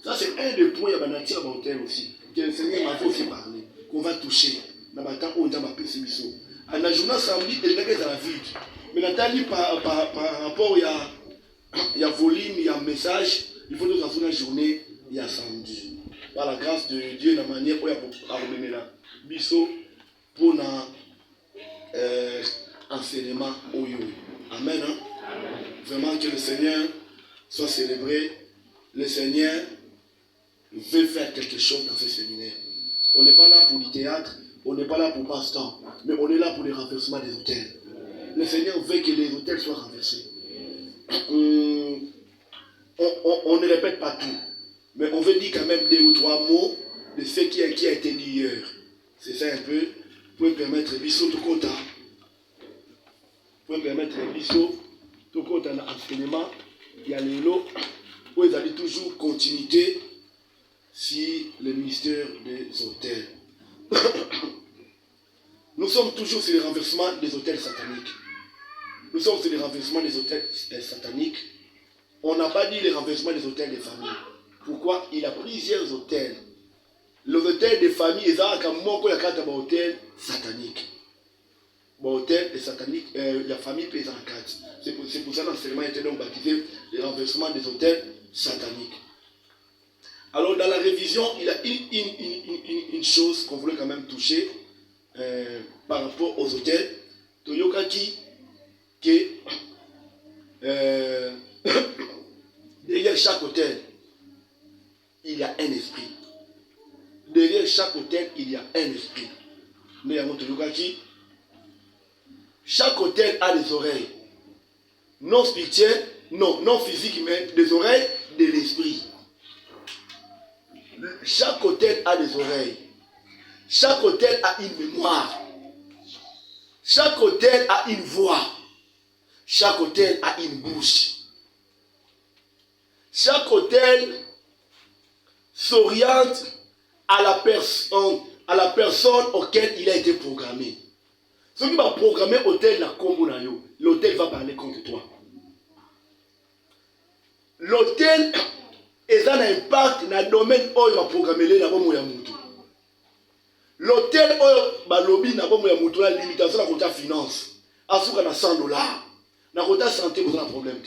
Ça, c'est un des points à nature à l'hôtel aussi. Que le Seigneur m'a aussi parlé. Qu'on va toucher. Dans le temps où on a ma pessimiste. En la journée samedi, il y a la vide. Mais Nathalie, par rapport, il y a volume, il y a message. Il faut que dans une journée, il y a samedi. Par la grâce de Dieu, la manière où il y a remené là. Bisso pour enseignement au yo. Amen. Hein? Amen. Vraiment que le Seigneur soit célébré. Le Seigneur veut faire quelque chose dans ce séminaire. On n'est pas là pour du théâtre, on n'est pas là pour passe-temps, mais on est là pour les renversements des hôtels. Le Seigneur veut que les hôtels soient renversés. On ne répète pas tout, mais on veut dire quand même 2 ou 3 mots de ce qui a été dit hier. C'est ça un peu pour permettre Bissot tout compte. Pour permettre Bissot tout compte en enseignement. Il y a les lots où ils allaient toujours continuité sur le ministère des hôtels. Nous sommes toujours sur le renversement des hôtels sataniques. Nous sommes sur le renversement des hôtels sataniques. On n'a pas dit le renversement des hôtels des familles. Pourquoi? Il y a plusieurs hôtels. Les hôtels des familles, ils ont un hôtel satanique. Bon, hôtel et satanique, la famille pèse en 4. C'est pour ça que l'enseignement était donc baptisé le renversement des hôtels sataniques. Alors, dans la révision, il y a une chose qu'on voulait quand même toucher par rapport aux hôtels. Toyokaki, que derrière chaque hôtel, il y a un esprit. Derrière chaque hôtel, il y a un esprit. Mais à Toyokaki, chaque hôtel a des oreilles. Non spirituelles, non physiques, mais des oreilles de l'esprit. Chaque hôtel a des oreilles. Chaque hôtel a une mémoire. Chaque hôtel a une voix. Chaque hôtel a une bouche. Chaque hôtel s'oriente à la personne auquel il a été programmé. Ce qui va programmer l'hôtel, l'hôtel va parler contre toi. L'hôtel est un impact dans le domaine où il va programmer les nabos ya mutu. L'hôtel où ba lobby nabos ya mutu la limitation à côté finance. Asuka na $100. Na côté santé vous avez un problème.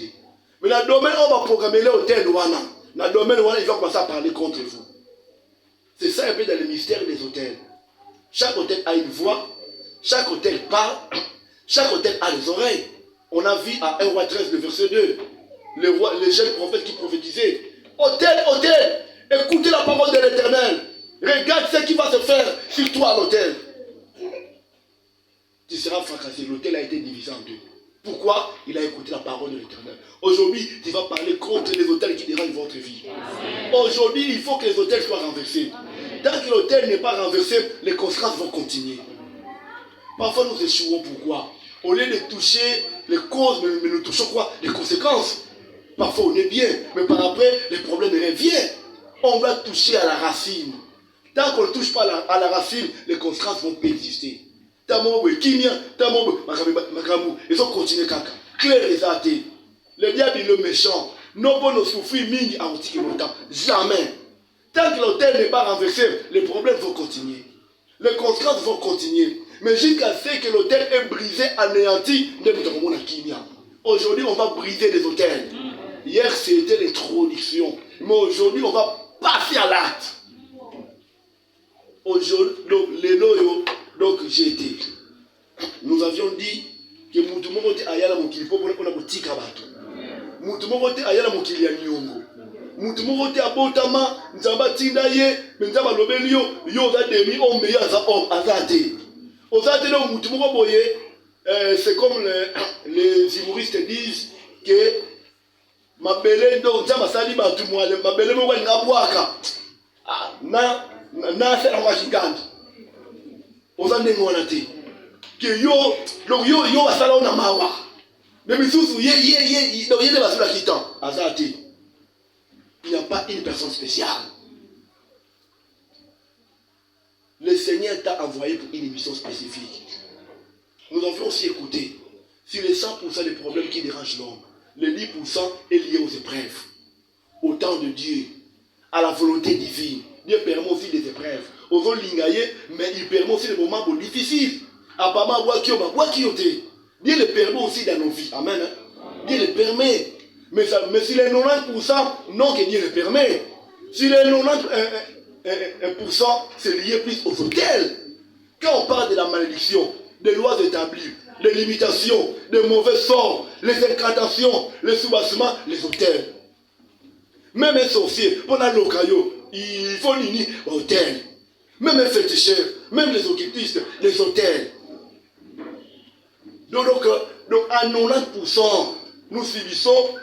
Mais dans le domaine où on va programmer l'hôtel wana, dans le domaine où il va commencer à parler contre vous. C'est ça un peu dans le mystère des hôtels. Chaque hôtel a une voix, chaque hôtel parle, chaque hôtel a des oreilles. On a vu à 1 roi 13 le verset 2, les jeunes prophètes qui prophétisaient. Hôtel, écoutez la parole de l'Éternel. Regarde ce qui va se faire sur toi à l'hôtel. Tu seras fracassé. L'hôtel a été divisé en 2. Pourquoi? Il a écouté la parole de l'Éternel. Aujourd'hui, tu vas parler contre les hôtels qui dérangent votre vie. Aujourd'hui, il faut que les hôtels soient renversés. Tant que l'hôtel n'est pas renversé, les conséquences vont continuer. Parfois, nous échouons. Pourquoi? Au lieu de toucher les causes, mais nous touchons quoi? Les conséquences. Parfois, on est bien, mais par après, les problèmes reviennent. On va toucher à la racine. Tant qu'on ne touche pas à la racine, les conséquences vont persister. Ils ont continué caca. Claire les athées. Le diable est le méchant. Non pour nous souffrir mini à longtemps. Jamais. Tant que l'hôtel n'est pas renversé, les problèmes vont continuer. Les conséquences vont continuer. Mais jusqu'à ce que l'hôtel est brisé, anéanti, aujourd'hui, on va briser les hôtels. Hier, c'était l'introduction. Mais aujourd'hui, on va passer à l'acte. Aujourd'hui, donc j'ai été. Nous avions dit que Moutumote Ayala Mokilipo pour la tika bato. Moutumote Ayala Mokilia Nyongo. Moutumote Abotama, Nzamba Tindaye, Nzamba Lobelio, Yoga Demi, Omeya Azate. Ozate, donc Moutumote Boye, c'est comme les humoristes disent que ma belle donc Nzamba Sali Batumwale, ma belle Mwa Ngabwaka. Na c'est la Washington. Ozande Ngwanate. Que yo asala ona mawa. Mais misusu donc yé basula kitan. Azate. Il n'y a pas une personne spéciale. Le Seigneur t'a envoyé pour une émission spécifique. Nous avons aussi écouté. Sur les 100% des problèmes qui dérangent l'homme, les 10% est lié aux épreuves. Au temps de Dieu. à la volonté divine. Dieu permet aussi des épreuves. Aux lingaye, mais il permet aussi des moments difficiles. Apparemment, Dieu le permet aussi dans nos vies. Amen. Dieu le permet. Mais si les 90%, non que Dieu le permet. Si les 90%, c'est lié plus aux autels. Quand on parle de la malédiction, des lois établies, des limitations, des mauvais sorts, les incantations, les soubassements, les autels. Même un sorcier, pendant le caillot, il faut l'unir aux hôtels. Même un féticheur, même les occultistes, les hôtels. Donc à 90%, nous subissons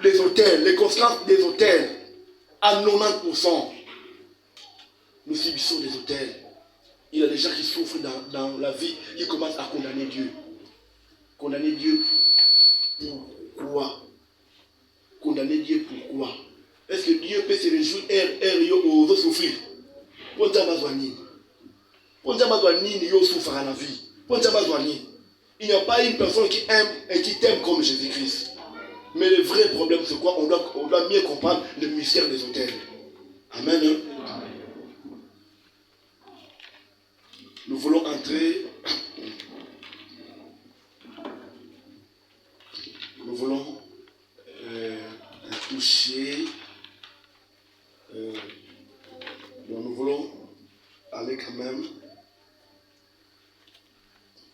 les hôtels, les conséquences des hôtels. À 90%, nous subissons les hôtels. Il y a des gens qui souffrent dans la vie, qui commencent à condamner Dieu. Condamner Dieu pourquoi? Condamner Dieu pourquoi? Est-ce que Dieu peut se réjouir aux autres souffrir? Il n'y a pas une personne qui aime et qui t'aime comme Jésus-Christ. Mais le vrai problème, c'est quoi? On doit mieux comprendre le mystère des autels. Amen. Nous voulons entrer. Nous voulons toucher. Donc nous voulons aller quand même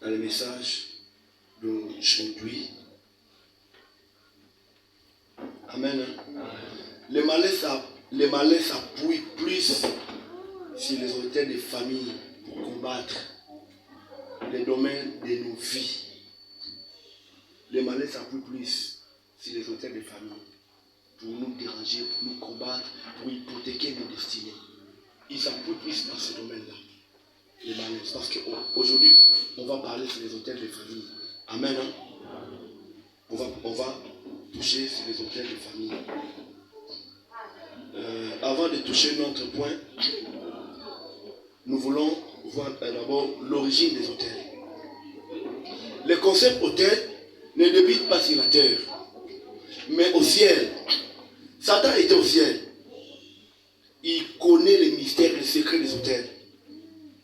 dans le message d'aujourd'hui. Amen. Les malais s'appuient plus sur les autels des familles pour combattre les domaines de nos vies. Les malais s'appuient plus sur les autels des familles pour nous déranger, pour nous combattre, pour hypothéquer nos destinées. Ils s'appuient plus dans ce domaine-là. Les malais. Parce qu'aujourd'hui, on va parler sur les autels des familles. Amen. On va toucher sur les autels des familles. Avant de toucher notre point, nous voulons voir d'abord l'origine des autels. Le concept autel ne débute pas sur la terre, mais au ciel. Satan était au ciel. Il connaît les mystères, les secrets des autels.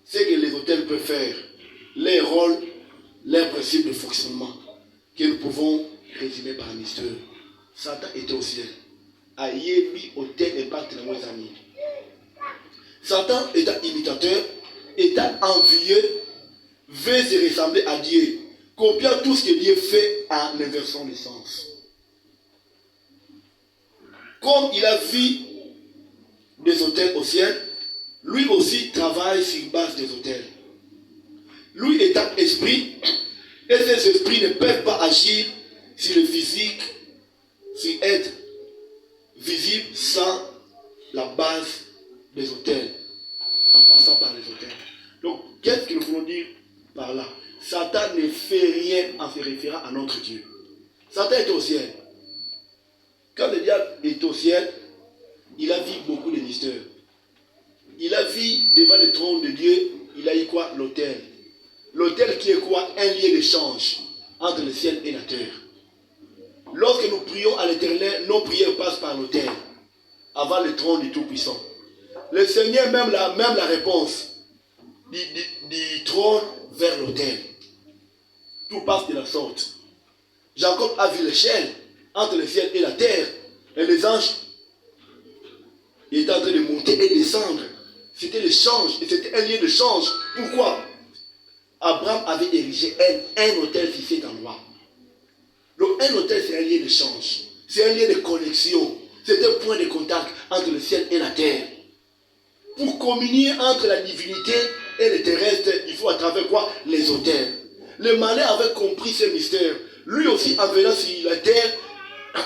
Ce que les autels peuvent faire, les rôles, leurs principes de fonctionnement, que nous pouvons résumer par un mystère. Satan était au ciel. Aïebi autel et pas témoin amis. Satan étant imitateur, étant envieux, veut se ressembler à Dieu, copiant tout ce que Dieu fait en inversant le sens. Comme il a vu des autels au ciel, lui aussi travaille sur base des autels. Lui étant esprit, et ces esprits ne peuvent pas agir sur le physique, sur être visible sans la base des autels, en passant par les autels. Donc, qu'est-ce que nous voulons dire par là? Satan ne fait rien en se référant à notre Dieu. Satan est au ciel. Quand le diable est au ciel, il a vu beaucoup de mystères. Il a vu devant le trône de Dieu, il a eu quoi? L'autel. L'autel qui est quoi? Un lien d'échange entre le ciel et la terre. Lorsque nous prions à l'Éternel, nos prières passent par l'autel, avant le trône du Tout-Puissant. Le Seigneur même la réponse du trône vers l'autel. Tout passe de la sorte. Jacob a vu l'échelle entre le ciel et la terre. Et les anges étaient en train de monter et descendre. C'était l'échange. Et c'était un lien de change. Pourquoi? Abraham avait érigé un autel sur cet endroit. Donc un autel, c'est un lien de change. C'est un lien de connexion. C'est un point de contact entre le ciel et la terre. Pour communier entre la divinité et le terrestre, il faut à travers quoi? Les autels. Le malin avait compris ce mystère. Lui aussi, en venant sur la terre,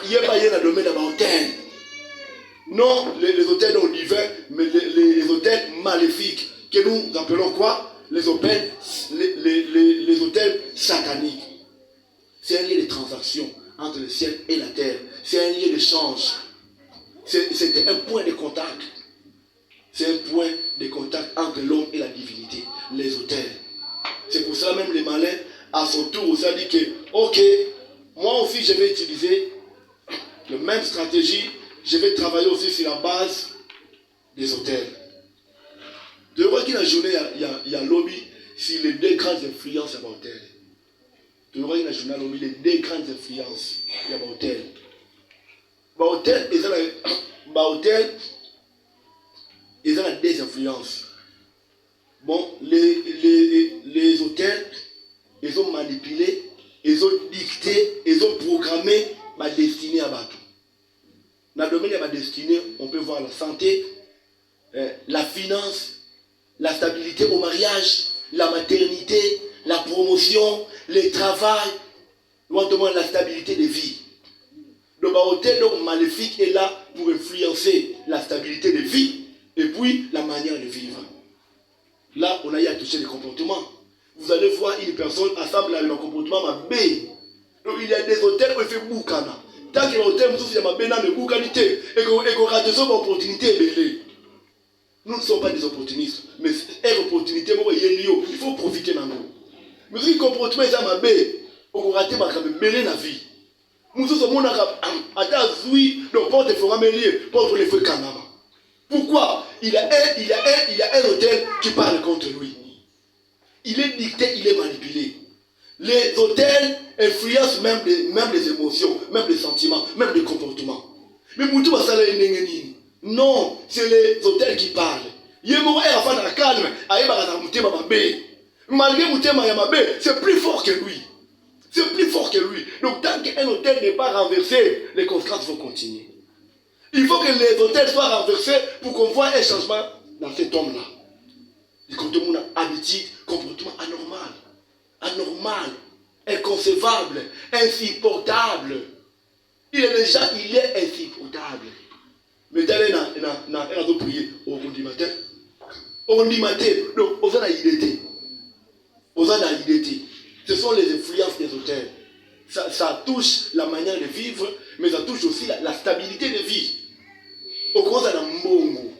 il n'y a pas rien à dominer dans l'autel. Non, les autels non divins, mais les autels maléfiques, que nous appelons quoi? Les autels sataniques. C'est un lien de transaction entre le ciel et la terre. C'est un lien d'échange. C'était un point de contact. C'est un point de contact entre l'homme et la divinité, les autels. C'est pour ça même les malins, à son tour, ça dit que, ok, moi aussi je vais utiliser la même stratégie, je vais travailler aussi sur la base des hôtels. Tu vois qu'il y a une journée, il y a lobby sur les deux grandes influences à l'hôtel. Tu vois qu'il y a une journée lobby, les deux grandes influences à l'hôtel. L'hôtel, ils ont des influences. Bon, les hôtels, ils ont manipulé, ils ont dicté, ils ont programmé ma destinée à Batou. Dans le domaine de ma destinée, on peut voir la santé, la finance, la stabilité au mariage, la maternité, la promotion, le travail, notamment la stabilité de vie. Le hôtel donc maléfique est là pour influencer la stabilité de vie et puis la manière de vivre. Là, on a eu à toucher les comportements. Vous allez voir une personne assemble avec un comportement mabé. Donc il y a des hôtels où il fait boukana. Tant que l'hôtel il y a mabé dans le boukanité et qu'on rate son opportunité. Nous ne sommes pas des opportunistes, mais une opportunité, il faut profiter de nous. Mais si le comportement est mabé, on rate la vie. Nous sommes pourquoi il y a un hôtel qui parle contre lui. Il est dicté, il est manipulé. Les hôtels influencent même les émotions, même les sentiments, même les comportements. Mais non, c'est les hôtels qui parlent. Malgré c'est plus fort que lui. C'est plus fort que lui. Donc tant qu'un hôtel n'est pas renversé, les conséquences vont continuer. Il faut que les hôtels soient renversés pour qu'on voit un changement dans cet homme-là. Il comportement habitude, comportement anormal, inconcevable, insupportable. Il est insupportable. Mais d'aller dans un autre prier au matin. Donc, on a idée. Ce sont les influences des hôtels. Ça touche la manière de vivre, mais ça touche aussi la stabilité de vie. On commence à mbongo.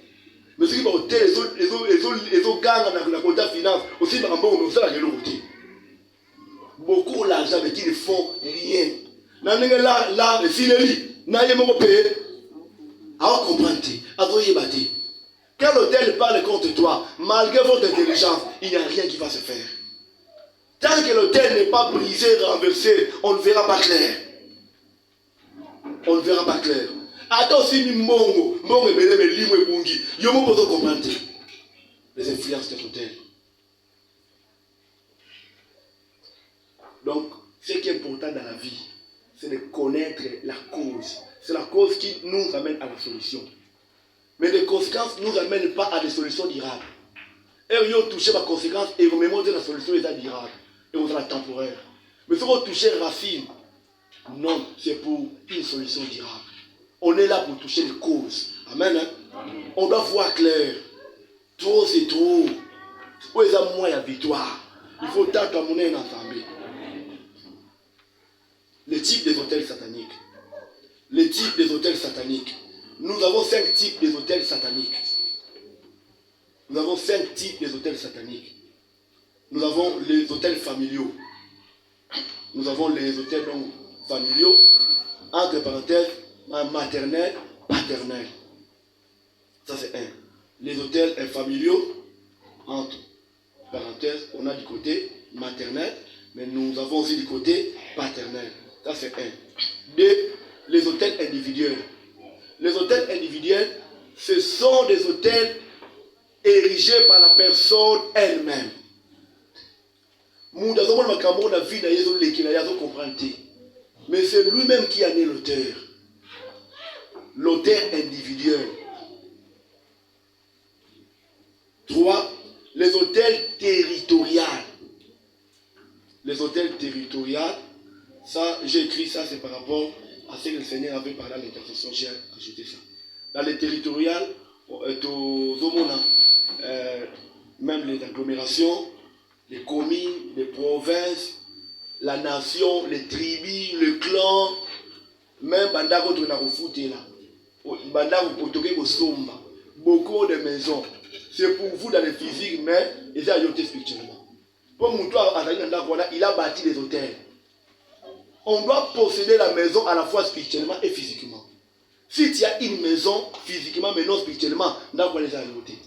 Mais ce qui va hôtel, les autres gangs dans la compta finance, aussi dans mbongo, mais ça la côté. Beaucoup d'argent, mais qui ne font rien. Là, le filet, n'a rien payé. Alors comprendre, quand l'hôtel parle contre toi, malgré votre intelligence, il n'y a rien qui va se faire. Tant que l'hôtel n'est pas brisé, renversé, on ne verra pas clair. On ne verra pas clair. Attends, si mbongo est belé, mais limo et bungi, yomo peut comprendre les influences de l'hôtel. Donc, ce qui est important dans la vie, c'est de connaître la cause. C'est la cause qui nous amène à la solution. Mais les conséquences ne nous amènent pas à des solutions durables. Et ils ont touché ma conséquence et vous me montrez la solution est durable. Et vous la temporaire. Mais si vous touchez racine, non, c'est pour une solution durable. On est là pour toucher les causes. Amen. Hein? On doit voir clair. Trop, c'est trop. Où est la moyen victoire? Il faut tant monnaie ensemble. Les types des hôtels sataniques. Les types des hôtels sataniques. Nous avons 5 types des hôtels sataniques. Nous avons 5 types des hôtels sataniques. Nous avons les hôtels familiaux. Nous avons les hôtels donc, familiaux, entre parenthèses, maternel, paternel. Ça c'est un. Les hôtels familiaux, entre parenthèses, on a du côté maternel, mais nous avons aussi du côté paternel. Ça c'est un. 2. Les hôtels individuels. Les hôtels individuels, ce sont des hôtels érigés par la personne elle-même. Mais c'est lui-même qui en est l'auteur. L'auteur individuel. 3. Les hôtels territoriaux. Les hôtels territoriaux, ça, j'ai écrit ça, c'est par rapport à ce que le Seigneur avait parlé à l'intercession, j'ai ajouté ça. Dans les territoriales, même les agglomérations, les communes, les provinces, la nation, les tribus, le clan, même Bandako Tonaroufouté là, Bandako Somba, beaucoup de maisons. C'est pour vous dans le physique, mais ils ont ajouté spirituellement. Pour Moutoua, il a bâti des hôtels. On doit posséder la maison à la fois spirituellement et physiquement. Si tu as une maison physiquement, mais non spirituellement, n'a pas les ajouter.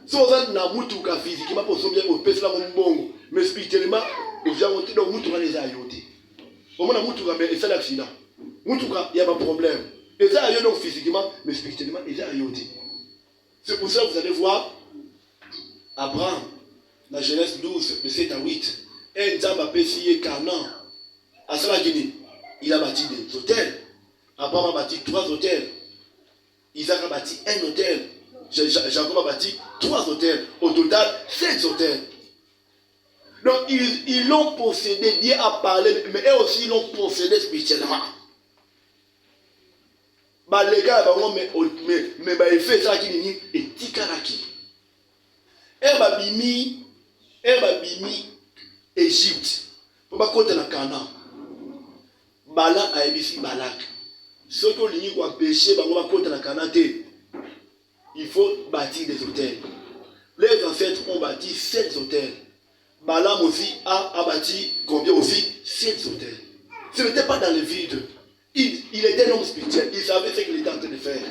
Si on a une moutuka physiquement, pour son bien, on peut se la bon, mais spirituellement, on vient monter dans moutuka les ajouter. Au moins, moutuka, mais c'est l'accident. Moutuka, il y a pas de problème. Et ça, il y a donc physiquement, mais spirituellement, il y a ajouté. C'est pour ça que vous allez voir Abraham, dans Genèse 12, de 7 à 8. Un Nzamba Pessie Canaan. À cela il a bâti des hôtels. Abraham a bâti 3 hôtels. Isaac a bâti un hôtel. Jacob a bâti 3 hôtels. Au total, 7 hôtels. Donc, ils l'ont possédé. Dieu a parlé, mais eux aussi l'ont possédé spirituellement. Les gars, mais il fait ça qui est tikaraki. Bimi Égypte. Pour pas côté la Canaan. Balak a ébissi Balak. Ceux qui ont ligné pour pécher, va côté la Canaan. Il faut bâtir des hôtels. Les ancêtres ont bâti 7 hôtels. Balaam aussi a bâti combien aussi 7 hôtels. Ce n'était pas dans le vide. Il était un homme spirituel. Il savait ce qu'il était en train de faire.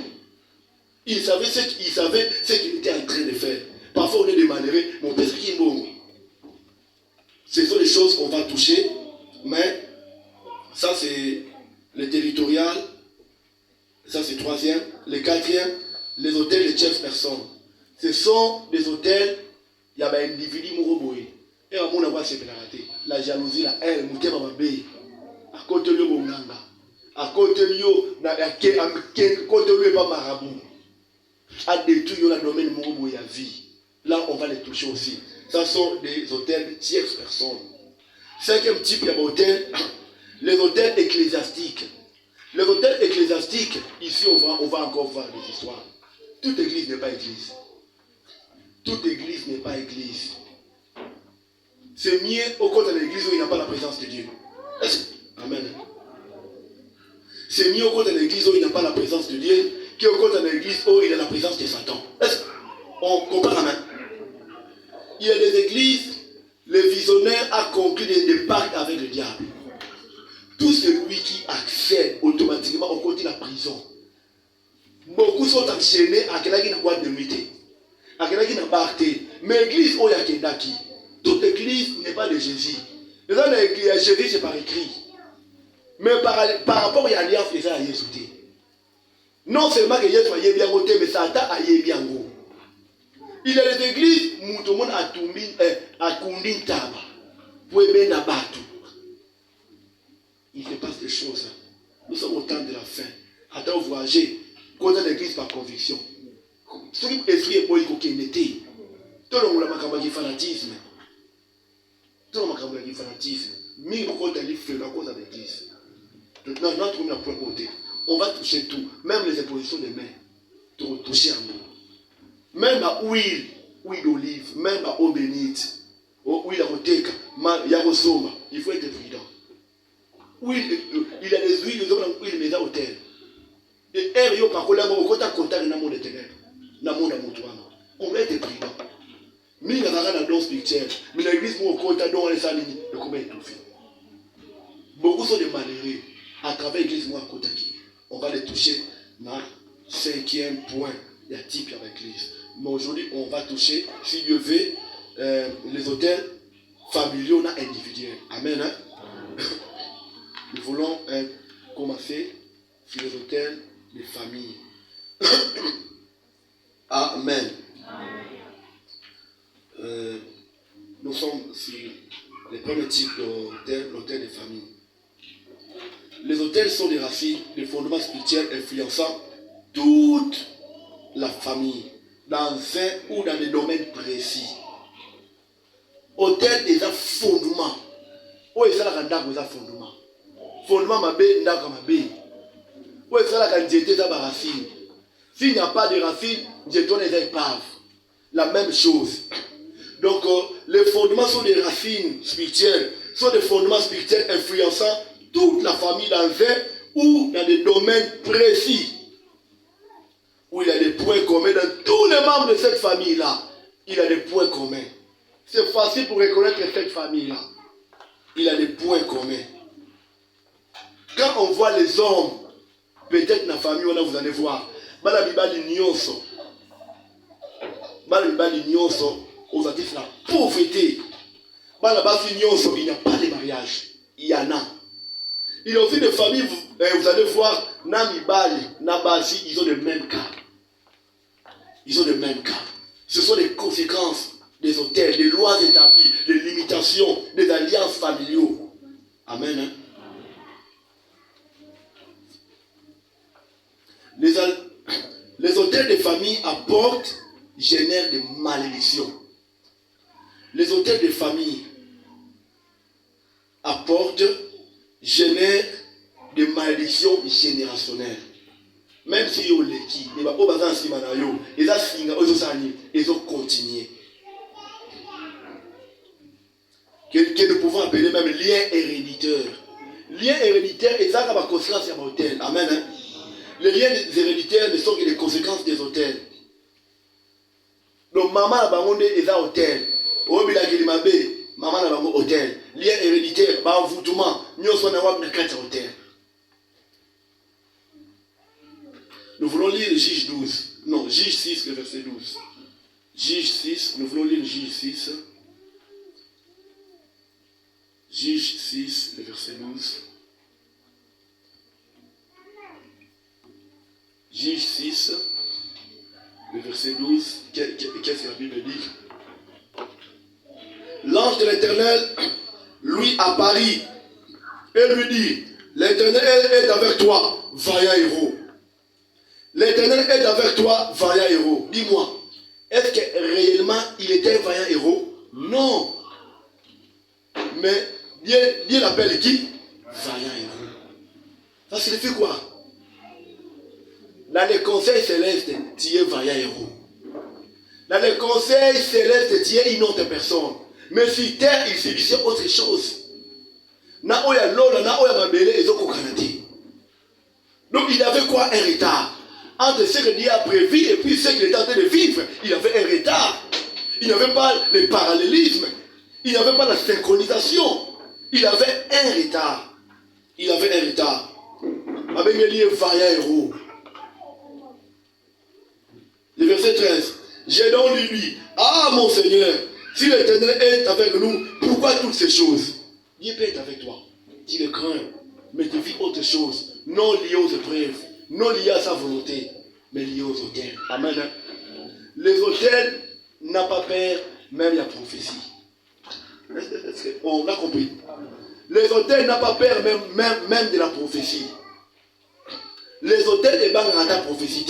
Il savait ce qu'il était en train de faire. Parfois on est des malheureux, mon père qui est bon. Ce sont les choses qu'on va toucher, mais ça c'est le territorial, ça c'est 3e. Le 4e, les hôtels de tierces personnes. Ce sont des hôtels, il y a un individu moroboé. Et à mon avis, c'est la jalousie, la haine, le mouté mabé. À côté de l'eau, à côté de l'eau, à côté de l'eau, pas marabout. À détruire le domaine moroboé à vie. Là, on va les toucher aussi. Ça sont des hôtels de tierces personnes. 5e type, il y a les hôtels ecclésiastiques. Les hôtels ecclésiastiques, ici, on va encore voir des histoires. Toute église n'est pas église. Toute église n'est pas église. C'est mieux au côté de l'église où il n'y a pas la présence de Dieu. Amen. C'est mieux au côté de l'église où il n'y a pas la présence de Dieu qu'au côté de l'église où il y a la présence de Satan. On compare la main. Il y a des églises, le visionnaire a conclu des pactes avec le diable. Tout celui qui accède automatiquement au côté de la prison. Beaucoup sont enchaînés à quelqu'un qui n'a pas de nuitée, à quelqu'un qui n'a pas acté. Mais l'église, où il y a Kendaki. Toute église n'est pas de Jésus. Les gens de Jésus, c'est par écrit. Mais par rapport à l'alliance, ils ont ajouté. Non seulement que Jésus soit bien voté, mais Satan a bien gros. Il y a des églises, tout le monde a kundi taba. Pour aimer Nabatou. Il se passe des choses. Nous sommes au temps de la fin. Attends, voyager. Contre l'église par conviction. Ce qui est esprit est pour qu'il était. Tout le monde a un fanatisme. Tout le monde a un fanatisme. Mais pourquoi tu as fait la cause de l'église? Maintenant, notre monde a point côté. On va toucher tout. Même les impositions des mains. Pour toucher un mot. Même à huile d'olive. Même à eau bénite. Huile à roteka. Il y a resoma. Il faut être prudent. Il y a des huiles, des hommes huile, mais à hôtel. Et elle, yo par contre, on va contact dans le monde des ténèbres. Dans le monde de Moutouana. On va être prudent. Mais il y a un don spirituel. Mais l'église, on va contact dans les salines. Et comment étouffer. Beaucoup sont des malheureux. À travers l'église, moi, on va les toucher dans le 5e point. Il y a type avec l'église. Mais aujourd'hui, on va toucher, si Dieu veut, les hôtels familiaux et individuels. Amen. Hein? Nous voulons commencer sur les hôtels de famille. Amen. Nous sommes sur les premiers types d'hôtels, l'hôtel de famille. Les hôtels sont des racines, des fondements spirituels influençant toute la famille dans un ou dans des domaines précis. Hôtel est un fondement. Où est-ce que c'est un fondement? Fondement mabé, ndaka mabé. Où est-ce que nzete za ba racine? S'il n'y a pas de racines, nzeto les épaves. La même chose. Donc, les fondements sont des racines spirituelles, sont des fondements spirituels influençant toute la famille dans un ou dans des domaines précis. Où il y a des points communs dans tous les membres de cette famille-là. Il y a des points communs. C'est facile pour reconnaître cette famille-là. Il y a des points communs. Quand on voit les hommes Peut-être dans la famille, vous allez voir. Bala bibali nyonso. Bala bibali nyonso. Aux artistes, la pauvreté. Bala basi nyonso, il n'y a pas de mariage. Il y en a. Il y a aussi des familles, vous allez voir, Namibali, Nabasi, ils ont le même cas. Ils ont le même cas. Ce sont les conséquences des hôtels, des lois établies, des limitations, des alliances familiaux. Amen. Hein? Les hôtels de famille apportent, génèrent des malédictions. Les hôtels de famille apportent, génèrent des malédictions générationnelles. Même si vous les qui, ils ont continué. Que nous pouvons appeler même lien héréditaire. Lien héréditaire, et ça, ça va conséquence à l'hôtel. Amen. Hein? Les liens héréditaires ne sont que les conséquences des hôtels. Donc, maman a bangonde est à hôtel. Obila Gilimabe, maman a bangonde hôtel. Lien héréditaire, ba envoûtement, nous sommes en hôtel. Nous voulons lire Juge 12. Non, Juge 6, le verset 12. Juge 6, nous voulons lire Juge 6. Juge 6, le verset 12. Juge 6, le verset 12. Qu'est-ce que la Bible dit? L'ange de l'Éternel lui apparut et lui dit, l'Éternel est avec toi, vaillant héros. L'Éternel est avec toi, vaillant héros. Dis-moi, est-ce que réellement il était un vaillant héros? Non. Mais Dieu l'appelle qui? Vaillant héros. Ça signifie quoi? Dans les conseils célestes, tu es vaillant héros. Dans les conseils célestes, tu es une autre personne. Mais sur terre, il subissait autre chose. Donc il avait quoi? Un retard. Entre ce que Dieu a prévu et puis ce qu'il était en train de vivre, il avait un retard. Il n'avait pas le parallélisme. Il n'avait pas la synchronisation. Il avait un retard. Il avait un retard. Avec un lieu vaillant héros. Le verset 13. J'ai donc lui, ah mon Seigneur, si l'Éternel est avec nous, pourquoi toutes ces choses? Dieu peut être avec toi. Tu le crains, mais tu vis autre chose, non lié aux épreuves, non lié à sa volonté, mais lié aux hôtels. Amen. Les hôtels n'ont pas peur, même la prophétie. On a compris. Les hôtels n'ont pas peur, même de la prophétie. Les hôtels et banques ont la prophétie.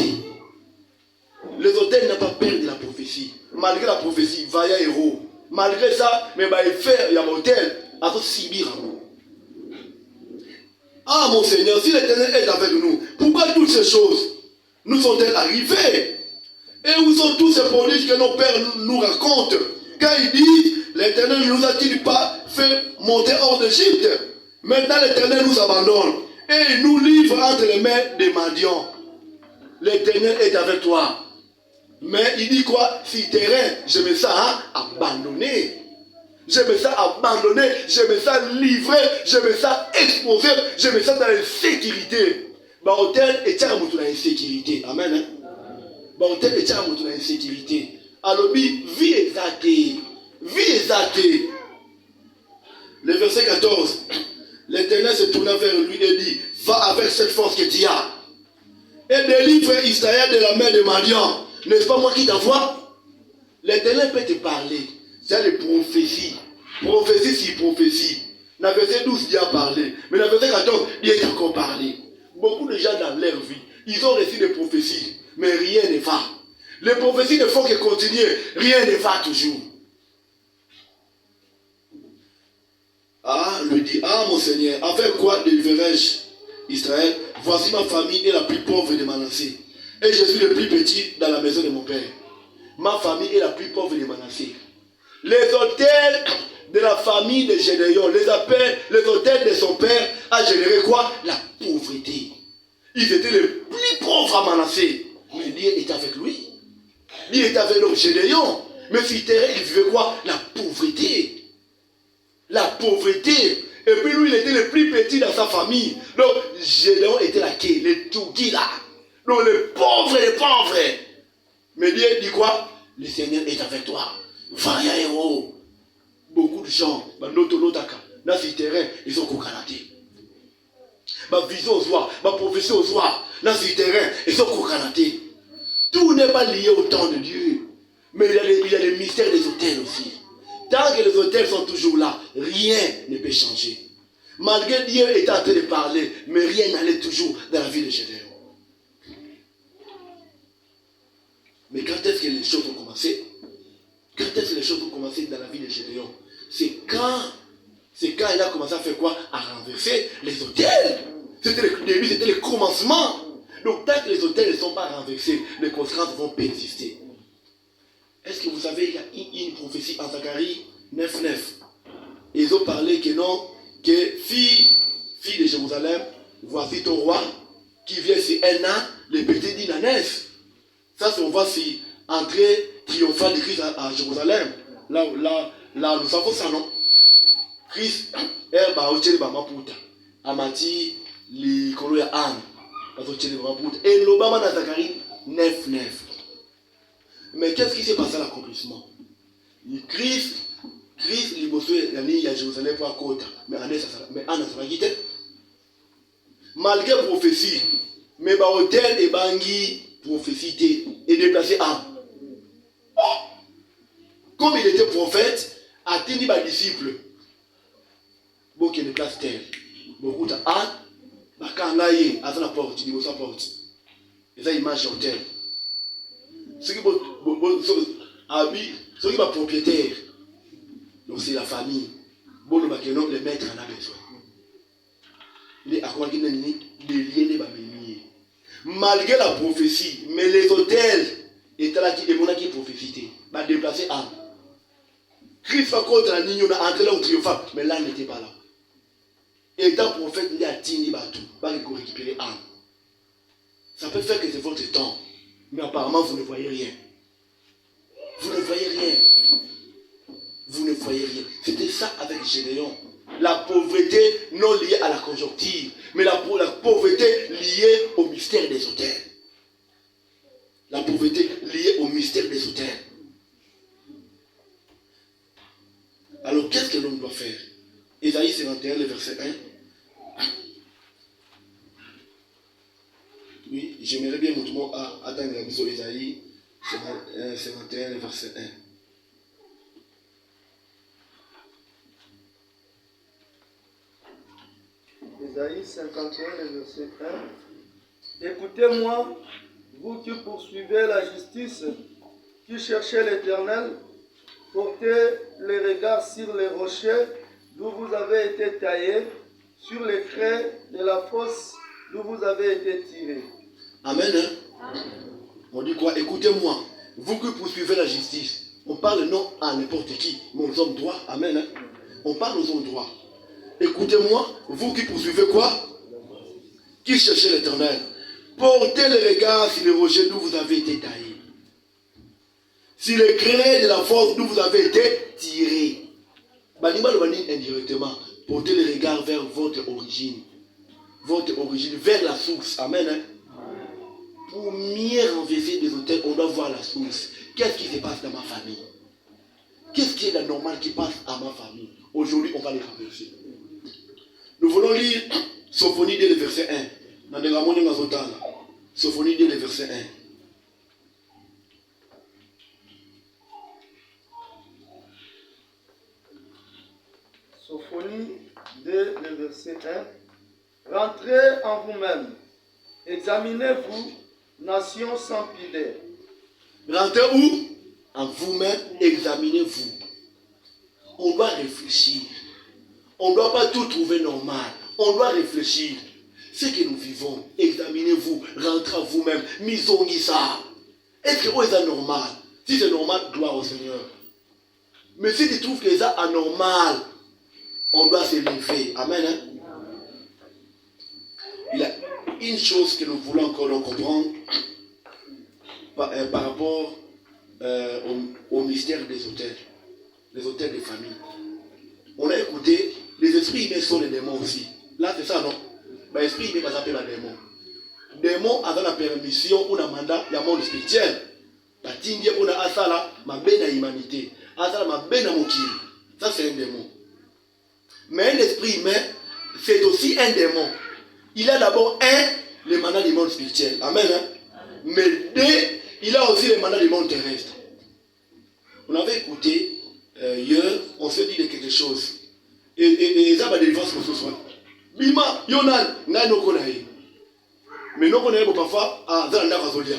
Les hôtels n'ont pas peur de la prophétie. Malgré la prophétie, vaillant héros. Malgré ça, mais il fait un hôtel à subir. Ah mon Seigneur, si l'Éternel est avec nous, pourquoi toutes ces choses nous sont-elles arrivées? Et où sont tous ces prodiges que nos pères nous racontent? Quand ils disent, l'Éternel ne nous a-t-il pas fait monter hors d'Égypte? Maintenant l'Éternel nous abandonne et il nous livre entre les mains des mendiants. L'Éternel est avec toi. Mais il dit quoi? Si terrain, je me sens abandonné. Je me sens abandonné, je me sens livré, je me sens exposé, je me sens dans l'insécurité. Hôtel est un mot de l'insécurité. Amen. Hôtel est un mot de l'insécurité. Alors, vie exaltée. Vie exaltée. Le verset 14. L'Éternel se tourna vers lui et dit, va avec cette force que tu as et délivre Israël de la main de Madian. N'est-ce pas moi qui t'envoie? L'Éternel peut te parler. C'est les prophéties. Prophétie sur prophétie. Dans le verset 12, Dieu a parlé. Mais dans le verset 14, Dieu a encore parlé. Beaucoup de gens dans leur vie, ils ont reçu des prophéties, mais rien ne va. Les prophéties ne font que continuer. Rien ne va toujours. Ah, lui dit, ah mon Seigneur, avec quoi délivrerai-je Israël? Voici ma famille est la plus pauvre de Manassé. Et je suis le plus petit dans la maison de mon père. Ma famille est la plus pauvre de Manassé. Les hôtels de la famille de Gédéon, les hôtels de son père a généré quoi? La pauvreté. Ils étaient les plus pauvres à Manassé. Mais Dieu était avec lui. Dieu était avec l'homme Gédéon. Mais sur terre, il vivait quoi? La pauvreté. La pauvreté. Et puis lui, il était le plus petit dans sa famille. Donc, Gédéon était là, le Touki là. Donc, les pauvres. Mais Dieu dit quoi? Le Seigneur est avec toi. Va, ya héros. Beaucoup de gens, dans ce terrain, ils sont co-canadés. Ma vision au soir, ma prophétie au soir, dans ce terrain, ils sont co-canadés. Tout n'est pas lié au temps de Dieu. Mais il y a les mystères des hôtels aussi. Tant que les hôtels sont toujours là, rien ne peut changer. Malgré Dieu était en train de parler, mais rien n'allait toujours dans la vie de Gédéon. Mais quand est-ce que les choses ont commencé? Quand est-ce que les choses ont commencé dans la vie de Gédéon? C'est quand il a commencé à faire quoi? À renverser les hôtels. C'était le début, c'était le commencement. Donc tant que les hôtels ne sont pas renversés, les conséquences vont persister. Est-ce que vous savez, il y a une prophétie en Zacharie 9:9. Ils ont parlé que non, que fille de Jérusalem, voici ton roi qui vient sur un an, les petits dîners naissent. Ça, c'est on voit si entrée triomphale de Christ à Jérusalem. Là, nous savons ça, non? Christ, elle va au Tchéli Bamaputa. Amati, les Koloya Anne, au Tchéli Bamaputa. Et l'Obama dans Zacharie 9:9. Mais qu'est-ce qui s'est passé à l'accomplissement? Christ, il y a Jérusalem pour la côte. Mais Anne, ça va quitter. Malgré prophétie, mais hôtel et Bangui, prophétie et déplacé à. Comme il était prophète, a tenu les disciples. Bon, qui est déplace tel. Beaucoup de Anne, quand on a eu, à la porte, il dit sa porte. Et ça, il mange hôtel. Ceux qui sont propriétaires, donc c'est la famille. Bon, le maître en a besoin. Il est à quoi qu'il y a des liens de bamini. Malgré la prophétie, mais les hôtels étaient là qui est prophétie. Va déplacer Anne. Christ va contre la ligne, on a entré là au triomphal, mais là, il n'était pas là. Étant prophète, il a tini batou, va récupérer Anne. Ça peut faire que c'est votre temps. Mais apparemment, vous ne voyez rien. Vous ne voyez rien. Vous ne voyez rien. C'était ça avec Gédéon. La pauvreté non liée à la conjoncture, mais la pauvreté liée au mystère des autels. La pauvreté liée au mystère des autels. Alors, qu'est-ce que l'homme doit faire? Ésaïe 51, le verset 1. Oui, j'aimerais bien montrer à attendre la mission Ésaïe 51, le verset 1. Ésaïe 51, le verset 1. Écoutez-moi, vous qui poursuivez la justice, qui cherchez l'Éternel, portez les regards sur les rochers d'où vous avez été taillés, sur les craies de la fosse d'où vous avez été tirés. Amen. Amen. On dit quoi? Écoutez-moi, vous qui poursuivez la justice. On parle non à n'importe qui, mais aux hommes droits. Amen. On parle aux hommes droits. Écoutez-moi, vous qui poursuivez quoi? Qui cherchez l'Éternel. Portez les regards sur les rochers d'où vous avez été taillés. Sur les craies de la fosse d'où vous avez été tirés. Indirectement, portez les regards vers votre origine. Votre origine, vers la source. Amen. Pour mieux renverser des hôtels, on doit voir la source. Qu'est-ce qui se passe dans ma famille? Qu'est-ce qui est la normale qui passe à ma famille? Aujourd'hui, on va les renverser. Nous voulons lire Sophonie 2, le verset 1. Sophonie 2, le verset 1. Sophonie 2, le verset 1. Rentrez en vous-même. Examinez-vous, nation sans pudeur. Rentrez où? En vous-même, examinez-vous. On doit réfléchir. On ne doit pas tout trouver normal. On doit réfléchir. Ce que nous vivons, examinez-vous, rentrez en vous-même, misons-y ça. Est-ce que c'est normal? Si c'est normal, gloire au Seigneur. Mais si tu trouves que c'est anormal, on doit se lever. Amen. Hein? Il y a une chose que nous voulons encore comprendre par rapport au mystère des hôtels des familles. On a écouté Les esprits humains sont les démons aussi. Là, c'est ça, non? Les esprits humains, ça s'appelle les démons. Démon a la permission ou la mandat, il y a un monde spirituel. La tingue ou la asala, ma belle à l'humanité. Asala, ma belle à mokili. Ça, c'est un démon. Mais un esprit humain, c'est aussi un démon. Il a d'abord les mandats du monde spirituel. Amen. Hein? Mais deux, il a aussi les mandats du monde terrestre. On avait écouté hier, on s'est dit de quelque chose. Et ça va délivrer ce soir. Bima, Yonan, Nano Konaï. Mais non, on est parfois à Zalanda Razolia.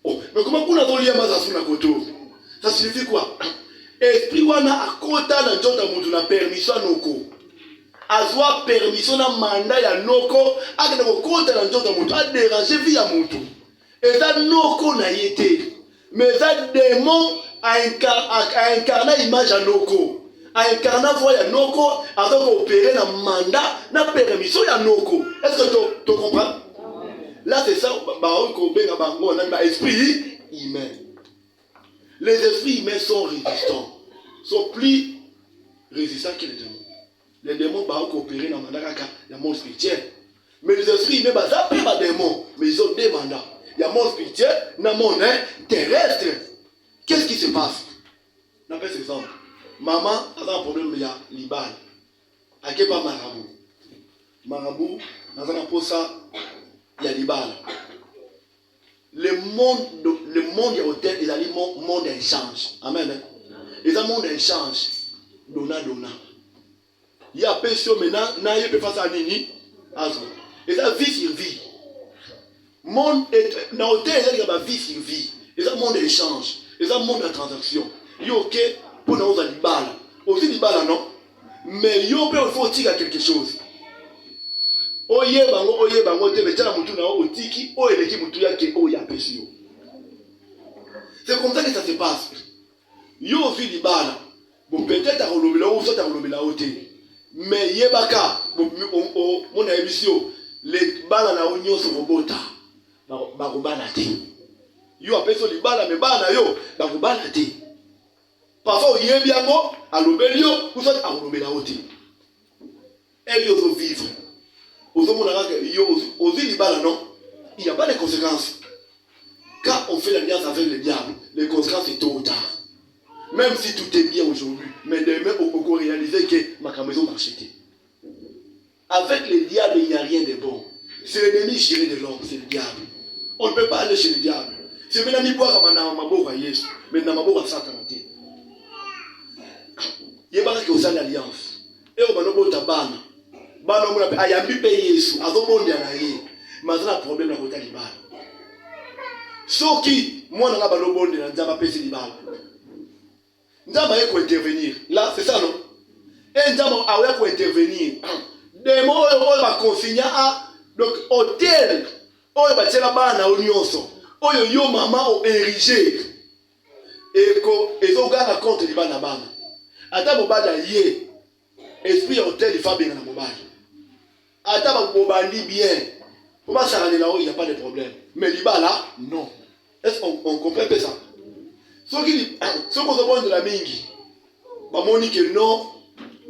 Oh, mais comment on a Zolia Mazasuna Koto? Ça signifie quoi? Esprit wana a kota na jota mutu na permission noko. Azwa permission na mandat ya noko, akena ko kota na jota mutu a déranger vie ya mutu. Et ça noko na yete. Mais ça démon a incarné image à noko. A incarné voix ya noko, a opérer na mandat na permission ya noko. Est-ce que tu comprends? Là c'est ça, esprit humain. Les esprits humains sont résistants, sont plus résistants que les démons. Les démons vont coopérer dans le monde spirituel. Mais les esprits humains, ça ne pas des démons, mais ils ont des mandats. Il y a le monde spirituel, il y a le monde terrestre. Qu'est-ce qui se passe? On appelle cet exemple. Maman a un problème, il y a l'Iban. À quel pas marabout? Marabout, dans un posa, il y a l'Iban. Le monde est hôtel, il y a le monde d'échange. Amen. Il y a le monde d'échange. Dona. Il y a personne maintenant, il peut faire ça à Nini. Et ça, vie sur vie. Monde dans l'hôtel, il y a vie sur vie. Il y a le monde d'échange. Il y a le monde de transaction. Il y a OK pour nous aller bala. Aussi les balas non. Mais il faut tirer quelque chose. Oye bango te betala mutu na otiki o eleki mutu yake o ya pesio. C'est comme ça que ça se passe. Yo fi di bala. Bon peut-être à rolobela ou soit à rolobela oté. Mais yebaka mon émission les bala na onyo so robota. Ba robana te. Yo apeso di bala me bana yo ba robana te. Parfois yebi yango à lobelio ou soit à rolobela oté. Elle yo so vivre. Il n'y a pas de conséquences. Quand on fait l'alliance avec le diable, les conséquences c'est tôt ou tard. Même si tout est bien aujourd'hui, mais demain on peut réaliser que ma maison va acheter. Avec le diable, il n'y a rien de bon. C'est l'ennemi géré de l'homme, c'est le diable. On ne peut pas aller chez le diable. C'est maintenant mis boire à ma Yesu, mais dans ma boue à Satan. Il y a pas que vous avez l'alliance. Et on va nous tabana. Bana muna pe ayambi pe Yesu azobondia na ye mazana problème na kota libala soki mwana nga balobonde na nzamba pesi libala nzamba yeko intervenir là c'est ça non et nzamba awe ko intervenir demo oyo ba consigner a donc hôtel oyo ba tela bana onyoso oyo yo mama o ériger eko ezogana compte libala bana ata bobala ye esprit hôtel il fa bien na mobali. Attends, on bien. On va s'arrêter là-haut, il n'y a pas de problème. Mais l'Iba là, non. Est-ce qu'on comprend un peu ça? Ceux qui se posent de la mingi, on dit que non,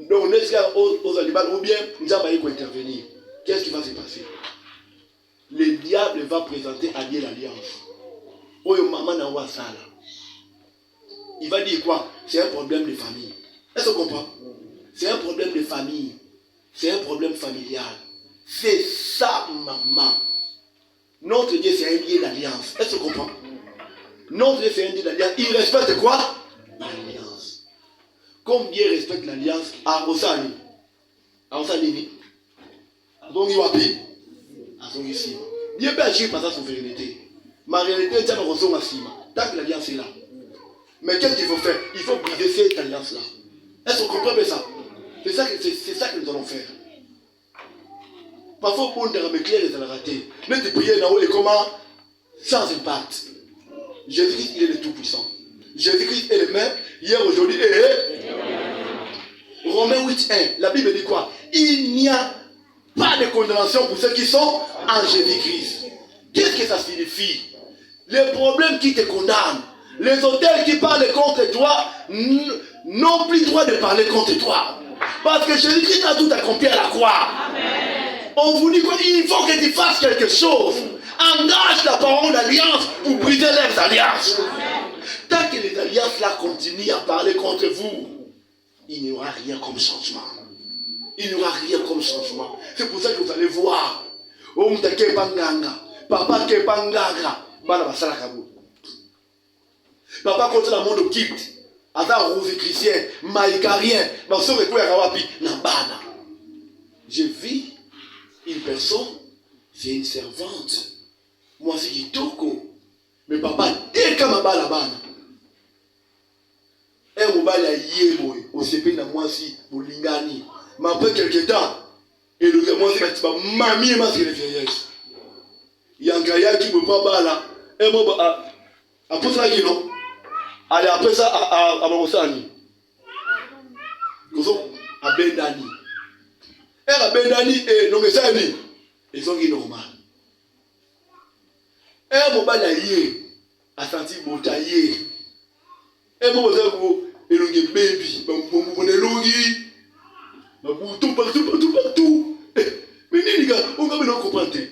on est aux animaux ou bien nous allons intervenir. Qu'est-ce qui va se passer? Le diable va présenter à Dieu l'alliance. Oyo maman na wa sala. Il va dire quoi? C'est un problème de famille. Est-ce qu'on comprend? C'est un problème de famille. C'est un problème familial. C'est ça, maman. Notre Dieu, c'est un Dieu d'alliance. Est-ce que tu comprends? Notre Dieu, c'est un Dieu d'alliance. Il respecte quoi? L'alliance. Comme Dieu respecte l'alliance, à Osani. À Osani. Donc, il va payer. À son ici. Dieu peut agir par sa souveraineté. Ma réalité, c'est un ressort massif. Tant que l'alliance est là. Mais qu'est-ce qu'il faut faire? Il faut briser cette alliance-là. Est-ce qu'on comprend bien ça? C'est ça que nous allons faire. Parfois, on dirait que les gens ont raté. Mais tu prières là-haut et comment? Sans impact. Jésus-Christ, il est le Tout-Puissant. Jésus-Christ est le même, hier, aujourd'hui et... Romains 8.1, la Bible dit quoi? Il n'y a pas de condamnation pour ceux qui sont en Jésus-Christ. Qu'est-ce que ça signifie? Les problèmes qui te condamnent, les auteurs qui parlent contre toi, n'ont plus le droit de parler contre toi. Parce que Jésus-Christ a tout accompli à la croix. On vous dit qu'il faut que tu fasses quelque chose. Engage la parole d'alliance pour briser les alliances. Tant que les alliances là continuent à parler contre vous, il n'y aura rien comme changement. Il n'y aura rien comme changement. C'est pour ça que vous allez voir. Papa qui est panganga. Papa contre le monde quitte. Azar rose chrétien, maïkarien, je vis une personne, c'est une servante. Moi c'est Kitoko. Mais papa, dès que ma balle bana. Et mon balle a yé moi, au CP na moi si, au lingani. Mais après quelques temps, et le gars moi c'est mamie et ma c'est les vieillesses. Il y a un gars qui me pas balle. Et moi, après ça, non? Allez, après ça, à Marosani. À Bendani. Et à Bendani, et non, mais ça, ils sont normal. Et à mon balayer, à sentir mon taillé. Et mon balayer, et le baby, mon élongi, tout partout. Mais les gars, on va me comprendre. Et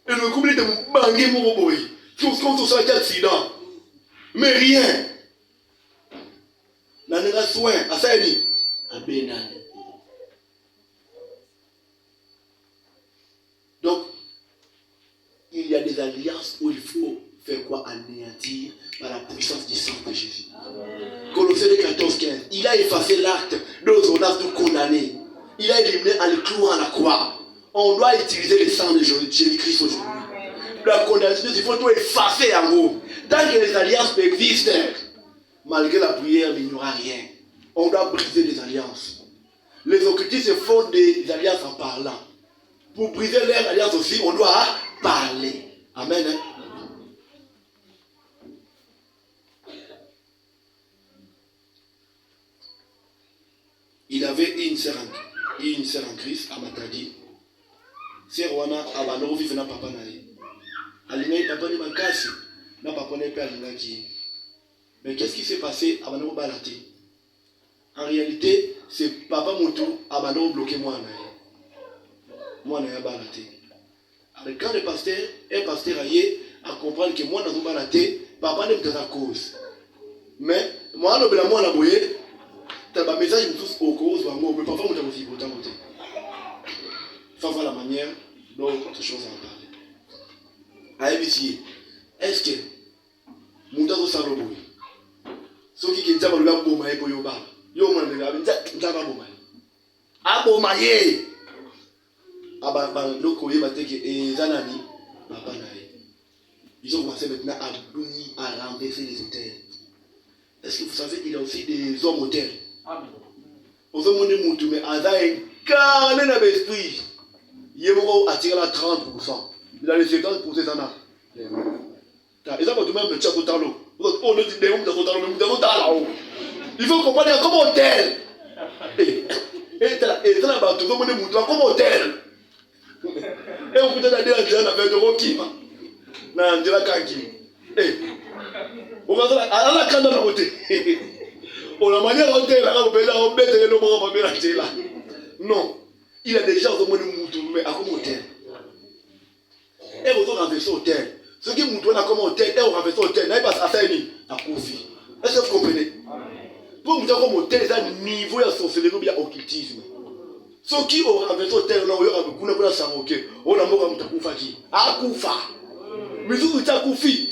le communauté de mon bangé, mon boy. Tout ce qu'on se fait accident. Mais rien. Nanera soin, à ça dit, à Benani. Donc, il y a des alliances où il faut faire quoi? Anéantir par la puissance du sang de Jésus. Colossiens 14-15, il a effacé l'acte d'ordonnance de condamner. Il a éliminé en le clouant à la croix. On doit utiliser le sang de Jésus-Christ aujourd'hui. La condamnation, il faut tout effacer en gros. Tant que les alliances existent, malgré la prière, il n'y aura rien. On doit briser les alliances. Les occultistes se font des alliances en parlant. Pour briser leurs alliances aussi, on doit parler. Amen. Hein? Il avait une sœur en Christ à Matadi. Sœur Wana, Abano, vive na papa nae. Alingai papa ni makasi. Na papa ne pas alingai. Mais qu'est-ce qui s'est passé à Abano Balati? En réalité, c'est papa Moutou Abano bloqué moi. Moi n'a pas balaté. Alors quand le pasteur est pasteur aillé à comprendre que moi n'a pas balaté, papa n'est pas à cause. Mais moi le blanc moi la boye, t'as pas message tous au cause, mais papa Moutou aussi pour t'embêter. Faut voir la manière dont autre chose à parler. Aïe est-ce que Moutou ça le boye? Ce qui est déjà le gars pour moi et pour yoba. Yo moi le gars, déjà pas pour moi. Ah bon maïe. Ils ont commencé maintenant à renverser les hôtels. Est-ce que vous savez qu'il y a aussi des hommes hôtels? Aux hommes de Moutou, mais à incarné dans l'esprit. Il a attiré la 30%. Il a les 50% des années. Ils ont tout même le chat au talon. On ne dit pas que vous avez un talon. Il faut comprendre comme hôtel. Et ça là-bas, tout le monde est Moutou comme hôtel. Et on peut aller à Diana avec de Rokima. Na Angela Kanki. On va à la canne de la beauté. On a manière de faire la robelle, on met le nom de la Angela. Non, il a déjà au moins Moutou, mais à comme hôtel. Et vous avez renversé hôtel. Ce qui Moutou a comme hôtel, et on renverse hôtel, n'a pas à faire à Kofi. Est-ce que vous comprenez? Pour Moutou comme hôtel, c'est un niveau de sorcellerie ou bien occultisme. Ceux qui ont renversé le terrain, on a mort à qui? À Koufa. Mais si vous êtes à Koufi,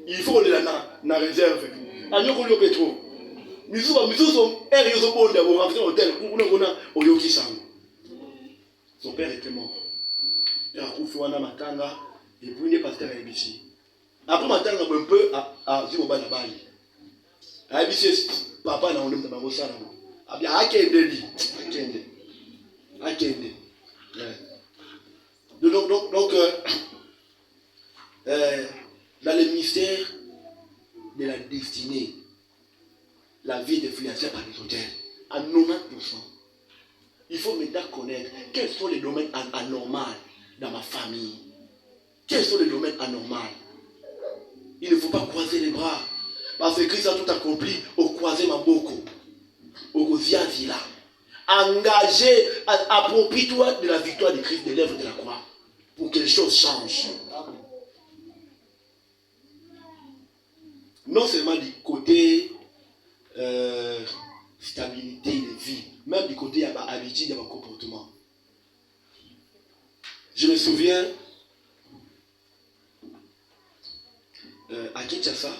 il faut aller dans la réserve. À nous, on y a pétrole. Mais si vous sont aériens, ils ont renversé l'hôtel, on a au Yoki-san. Son père était mort. Et à Koufi, on a Matanga, et puis il est pasteur à ABC. Après Matanga, un peu à Ziboba Nabali. À ABC, papa n'a pas de Marosa. Akende. Donc dans le mystère de la destinée, la vie est influencée par les hôtels à 90%. Il faut maintenant connaître quels sont les domaines anormaux dans ma famille. Quels sont les domaines anormaux? Il ne faut pas croiser les bras. Parce que Christ a tout accompli au croiser ma boko. Au Ziazila. engagé, approprie-toi de la victoire de Christ, de l'œuvre de la croix, pour que les choses changent. Non seulement du côté stabilité de vie, même du côté habitude et comportement. Je me souviens, à Kinshasa,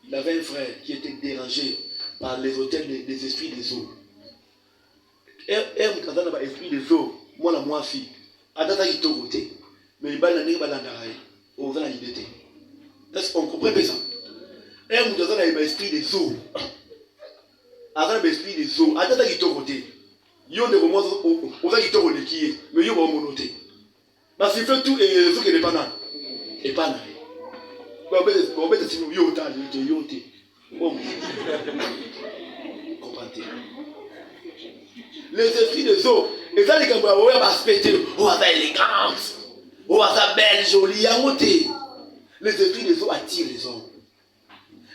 il avait un frère qui était dérangé par les hôtels des esprits des eaux. Et quand on a l'esprit des eaux, moi la moi fille, à date il est côté, mais il va l'année balandaï, on va l'idée. Est-ce qu'on comprend ça? Et quand on a l'esprit des eaux, à l'esprit des eaux, à date il est côté, il y a des moments où on va y tourner qui est, mais il y a un moment noté. Parce qu'il fait tout et ce qui n'est pas là. Et pas là. On va dire si nous y a autant de comprenez. Les esprits des eaux, et ça, les gens vont respecter. Oh, ça élégante. Oh, ça belle, jolie, à monter. Les esprits des eaux attirent les hommes.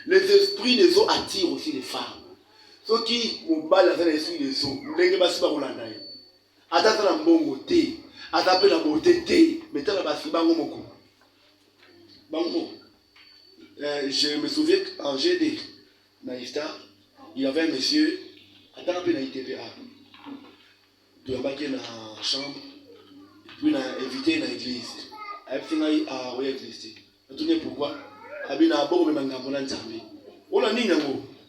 Les esprits des eaux attirent aussi les femmes. Ceux qui ont balle dans l'esprit des eaux, ne les pas si pas Roland. Attends, la bonne beauté. Attends, la beauté, mais t'as la basse, bango. Je me souviens qu'en GD, Naïsta, il y avait un monsieur, attends un peu dans l'ITVA. Il a embarqué dans la chambre, puis il a invité dans l'église. Il a fini à l'église. Il a dit pourquoi? Il a dit que il a dit on a dit que il a dit que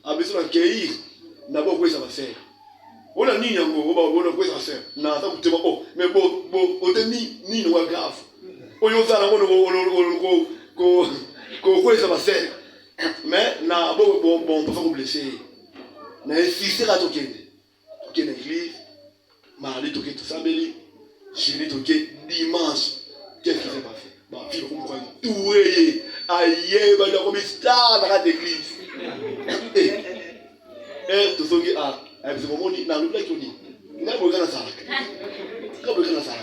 il a dit que ça va faire. On a dit que il a dit que ça va faire. Non, ça va faire. Mais bon, on a dit que c'est grave. On a dit que ça va faire. Mais on a dit que on peut pas blesser. On a insisté à toquer. Toquer dans l'église. Mardi toqué tout ça, Béli. Jeudi toqué dimanche. Qu'est-ce qui s'est passé? Bah, fille, on comprend tout. Aïe, bah, il a commis star dans l'église. Et tout ce qui a, à ce moment, il n'a pas dit. Il n'a pas dit ça.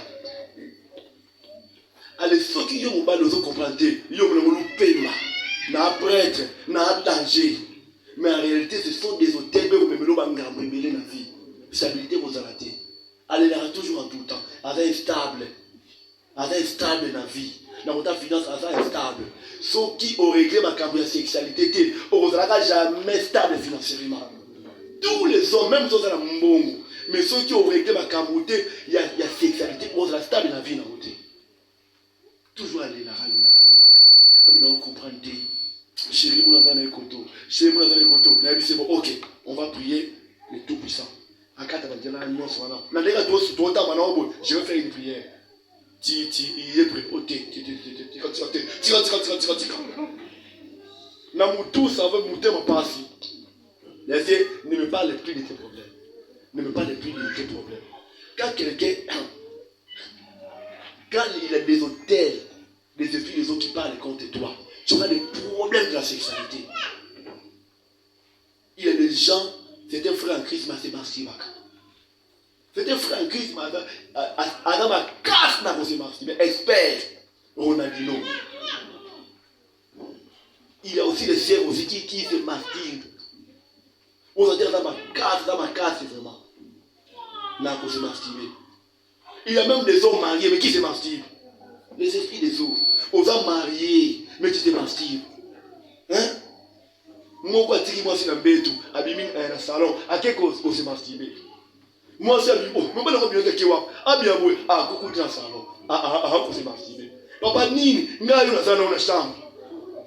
Allez, ceux qui ont pas de comprendre, ils ont le paiement. N'a prêtre, n'a danger. Mais en réalité, ce sont des hôtels où on peut me la vie. Stabilité, vous en avez. Elle est toujours en tout temps. Elle est stable. Elle est stable dans la vie. Dans votre finance, elle est stable. Ceux qui ont réglé ma sexualité, on ne jamais stable financièrement. Tous les hommes, même ceux qui ont un bon, mais ceux qui ont réglé ma camouté, il y a sexualité, on est stable dans la vie. Toujours aller là. On comprend. Chérie, mon enfant est coteau. Chérie, mon enfant est coteau. C'est bon, ok, on va prier le Tout-Puissant. Je vais faire une prière. Il est prêt. Ne me parle plus de tes problèmes. Ne me parle plus de tes problèmes. Quand il y a des hôtels, des esprits, des autres qui parlent contre toi, tu auras des problèmes de la sexualité. Il y a des gens. C'était un frère en Christ, mais c'est Marcy. C'était un frère en Christ, mais Adam a casse dans le Marcy, mais expert. Ronaldinho. Il y a aussi les sœurs aussi qui se masturbent. On va dire dans ma casse, vraiment. Là, pour se masturber. Il y a même des hommes mariés, mais qui se masturbent? Les esprits des eaux. On va marier, mais qui se masturbent. Hein? Moi, je suis dans le salon. À quelle cause on se masturbe? Moi, je suis coucou dans le salon. On se masturbe. Papa, ni, dans la chambre.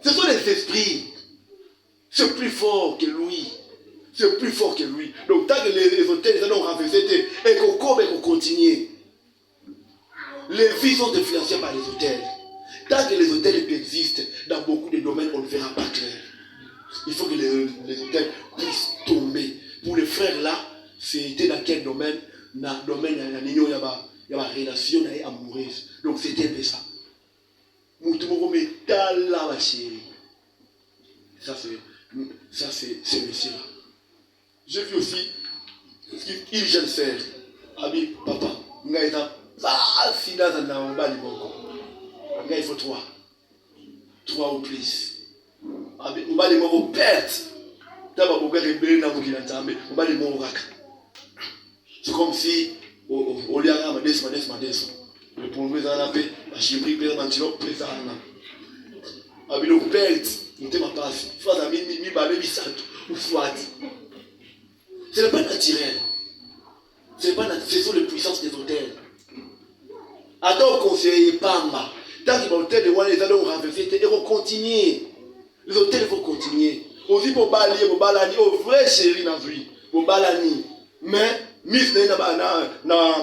Ce sont les esprits. C'est plus fort que lui. C'est plus fort que lui. Donc, tant que les hôtels ont renversé, et qu'on continue. Les vies sont influencées par les hôtels. Tant que les hôtels existent, dans beaucoup de domaines, on ne verra pas clair. Il faut que les hôtels puissent tomber. Pour les frères là, c'était dans quel domaine? Dans le domaine, il y a une relation amoureuse. Donc c'était un peu ça. Ma chérie. Ça c'est monsieur là. J'ai vu aussi il jeune sœur. Abi, papa, il faut 3 ou plus. On va les morts perte. On va les morts. C'est comme si, au lieu de descendre. Le premier dans la paix, la chibri, le manchino, le zana. Avec le pelt, il te m'a passé. Il faut mi balé, mi salto, ou soit. Ce n'est pas naturel. Ce sont les puissances des hôtels. Attends, conseiller Pamba. Tant que l'hôtel de Wan les allons renverser, ils vont continuer. Les hôtels vont continuer. Aussi pour balayer, pour balani, au vrai chéri dans la vie. Pour balani. Mais, Miss na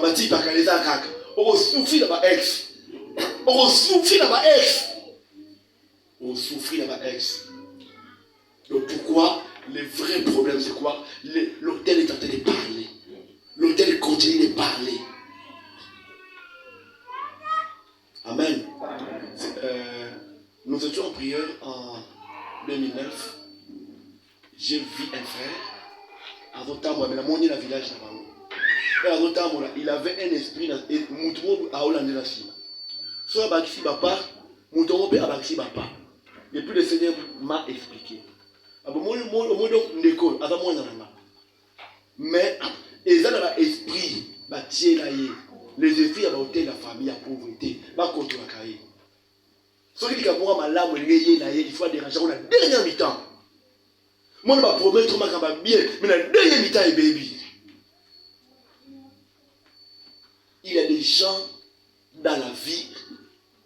bati pakaleza kaka. On souffre dans ma ex. On souffre dans ma ex. On souffre dans ma ex. Donc pourquoi le vrai problème c'est quoi? L'hôtel est en train de parler. L'hôtel continue de parler. Amen. Nous étions en prière en 2009. J'ai vu un frère. À Zotambo, mais la monnaie dans le village là-bas. Et à Zotambo, il avait un esprit. Et Moutomo a Hollandais là aussi. Soit Bakisi Bapa, Moutomo a Bakisi Bapa. Et puis le Seigneur m'a expliqué. Mais ils ont un esprit, les esprits à l'hôtel, la famille, la pauvreté, ma contre la cahier. Ce qui est malade, il faut déranger la dernière mi-temps. Moi, je vais promettre que je vais bien, mais la dernière mi-temps est baby. Il y a des gens dans la vie,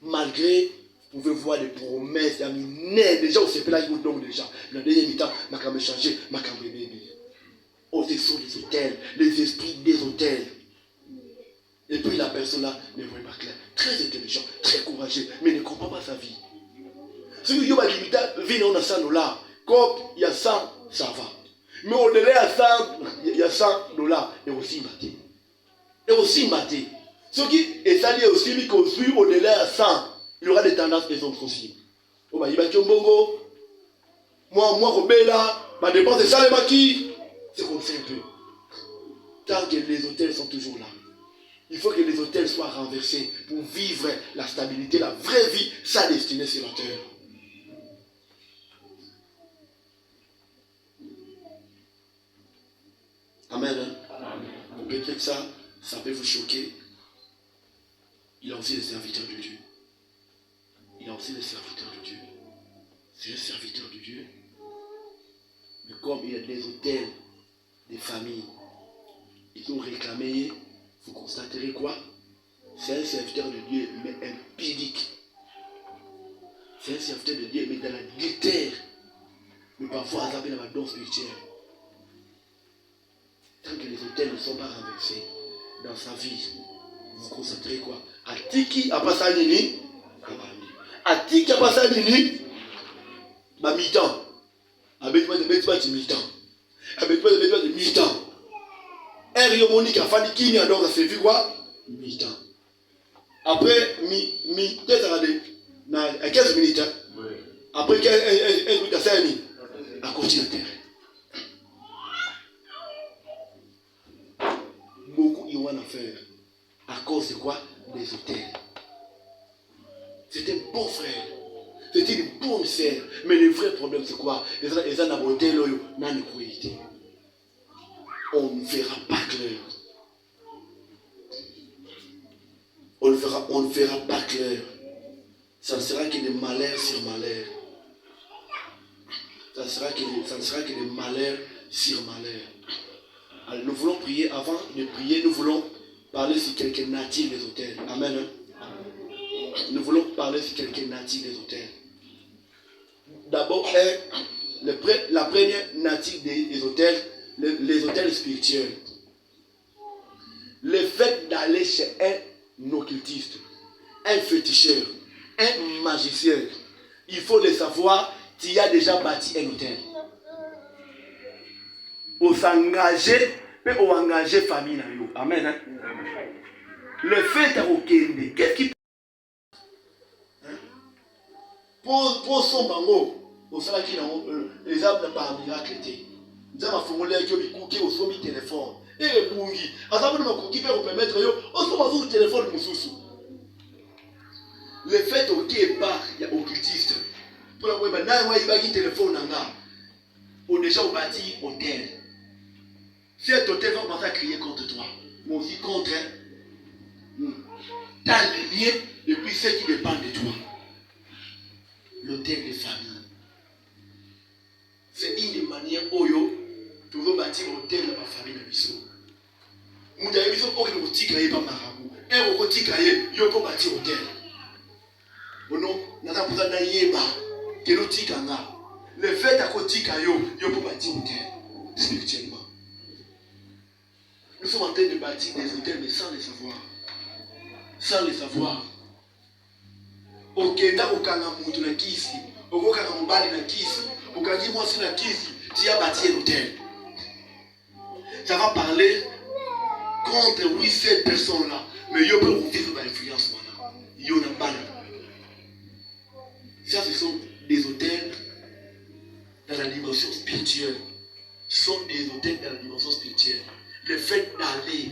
malgré, vous pouvez voir des promesses, des gens, c'est là, ils vous donnent déjà. La dernière mi-temps, je vais changer, je vais baby. Oh, ce sont les hôtels, les esprits des hôtels. Et puis la personne là ne voit pas clair. Très intelligent, très courageux, mais ne comprend pas sa vie. Si vous avez limité, vie on a 100 $. Comme il y a 100, ça va. Mais au-delà de 100, il y a 100 $. Et aussi maté. Et aussi maté. Ce qui est sali aussi, mais construit au-delà de 100, il y aura des tendances qui sont possibles. Oh, bah, il va y avoir moi, Robela, ma dépense est ça, les maquis. C'est comme ça un peu. Tant que les hôtels sont toujours là. Il faut que les hôtels soient renversés pour vivre la stabilité, la vraie vie, sa destinée sur la terre. Amen. Hein? Peut-être ça peut vous choquer. Il y a aussi les serviteurs de Dieu. Il y a aussi les serviteurs de Dieu. C'est un serviteur de Dieu. Mais comme il y a des hôtels, des familles, ils ont réclamé, vous constaterez quoi? C'est un serviteur de Dieu, mais impédique. C'est un serviteur de Dieu, mais dans la guitare. Mais parfois, à dans la danse spirituelle. Tant que les hôtels ne sont pas renversés dans sa vie, vous constaterez quoi? Atiki a passé à Nini. Atiki a passé à Nini. Ma mi-temps. Avec moi, de mi-temps. Avec moi, de mi-temps. Un Monique a fallu qu'il y ait donc, ça fait quoi? Mi-temps. Après, peut-être à 15 minutes. Hein? Oui. Après 15 minutes à 5 minutes. À continuer le terrain. Beaucoup y ont à faire. À cause de quoi? Des hôtels. C'est un bon frère. C'est une bonne sœur. Mais le vrai problème, c'est quoi? Les gens dans l'hôtel, on ne verra pas clair. On ne verra pas clair. Ça ne sera que des malheurs sur malheurs. Ça ne sera que des malheurs sur malheurs. Alors nous voulons prier. Avant de prier, nous voulons parler sur quelques natives des hôtels. Amen. Nous voulons parler sur quelques natives des hôtels. D'abord, la première native des hôtels, les hôtels spirituels. Le fait d'aller chez un occultiste, un féticheur, un magicien, il faut le savoir, tu as déjà bâti un hôtel. On s'engager, mais on engager famille. Amen. Hein? Le fait d'arrêter, qu'est-ce qui pour son bango, au salaire qui les arbres par miracle était. Nous avons formulé que les cookies au sommet téléphone. Et les bungi. À savoir que les cookies peuvent permettre au sommet du téléphone de Moussoussou. Le fait au part, il y a occultiste. Pour la web, maintenant, il y a un téléphone en bas. On déjà bâti hôtel. Cet hôtel va commencer à crier contre toi. mais aussi contre t'aligner et puis ceux qui dépendent de toi. L'hôtel de famille. C'est une des manières où tu veux bâtir l'hôtel de ma famille de Bissot. Nous avons dit que nous tigre pas marabout. Et on tigre yo pour bâtir l'hôtel. Non, nous avons besoin d'un yéba que nous tigre. Le fait que nous tigre yo pour bâtir l'hôtel spirituellement. Nous sommes en train de bâtir des hôtels mais sans les savoir. Sans les savoir. Okenda okanga mutu na kisi, okokanga mobali na kisi, okangi mwasi na kisi, tu as bâti un hôtel. Ça va parler contre oui cette personne-là, mais yo peut vivre par l'influence maintenant. Yo n'a pas. Ça ce sont des hôtels dans la dimension spirituelle. Ce sont des hôtels dans la dimension spirituelle. Le fait d'aller,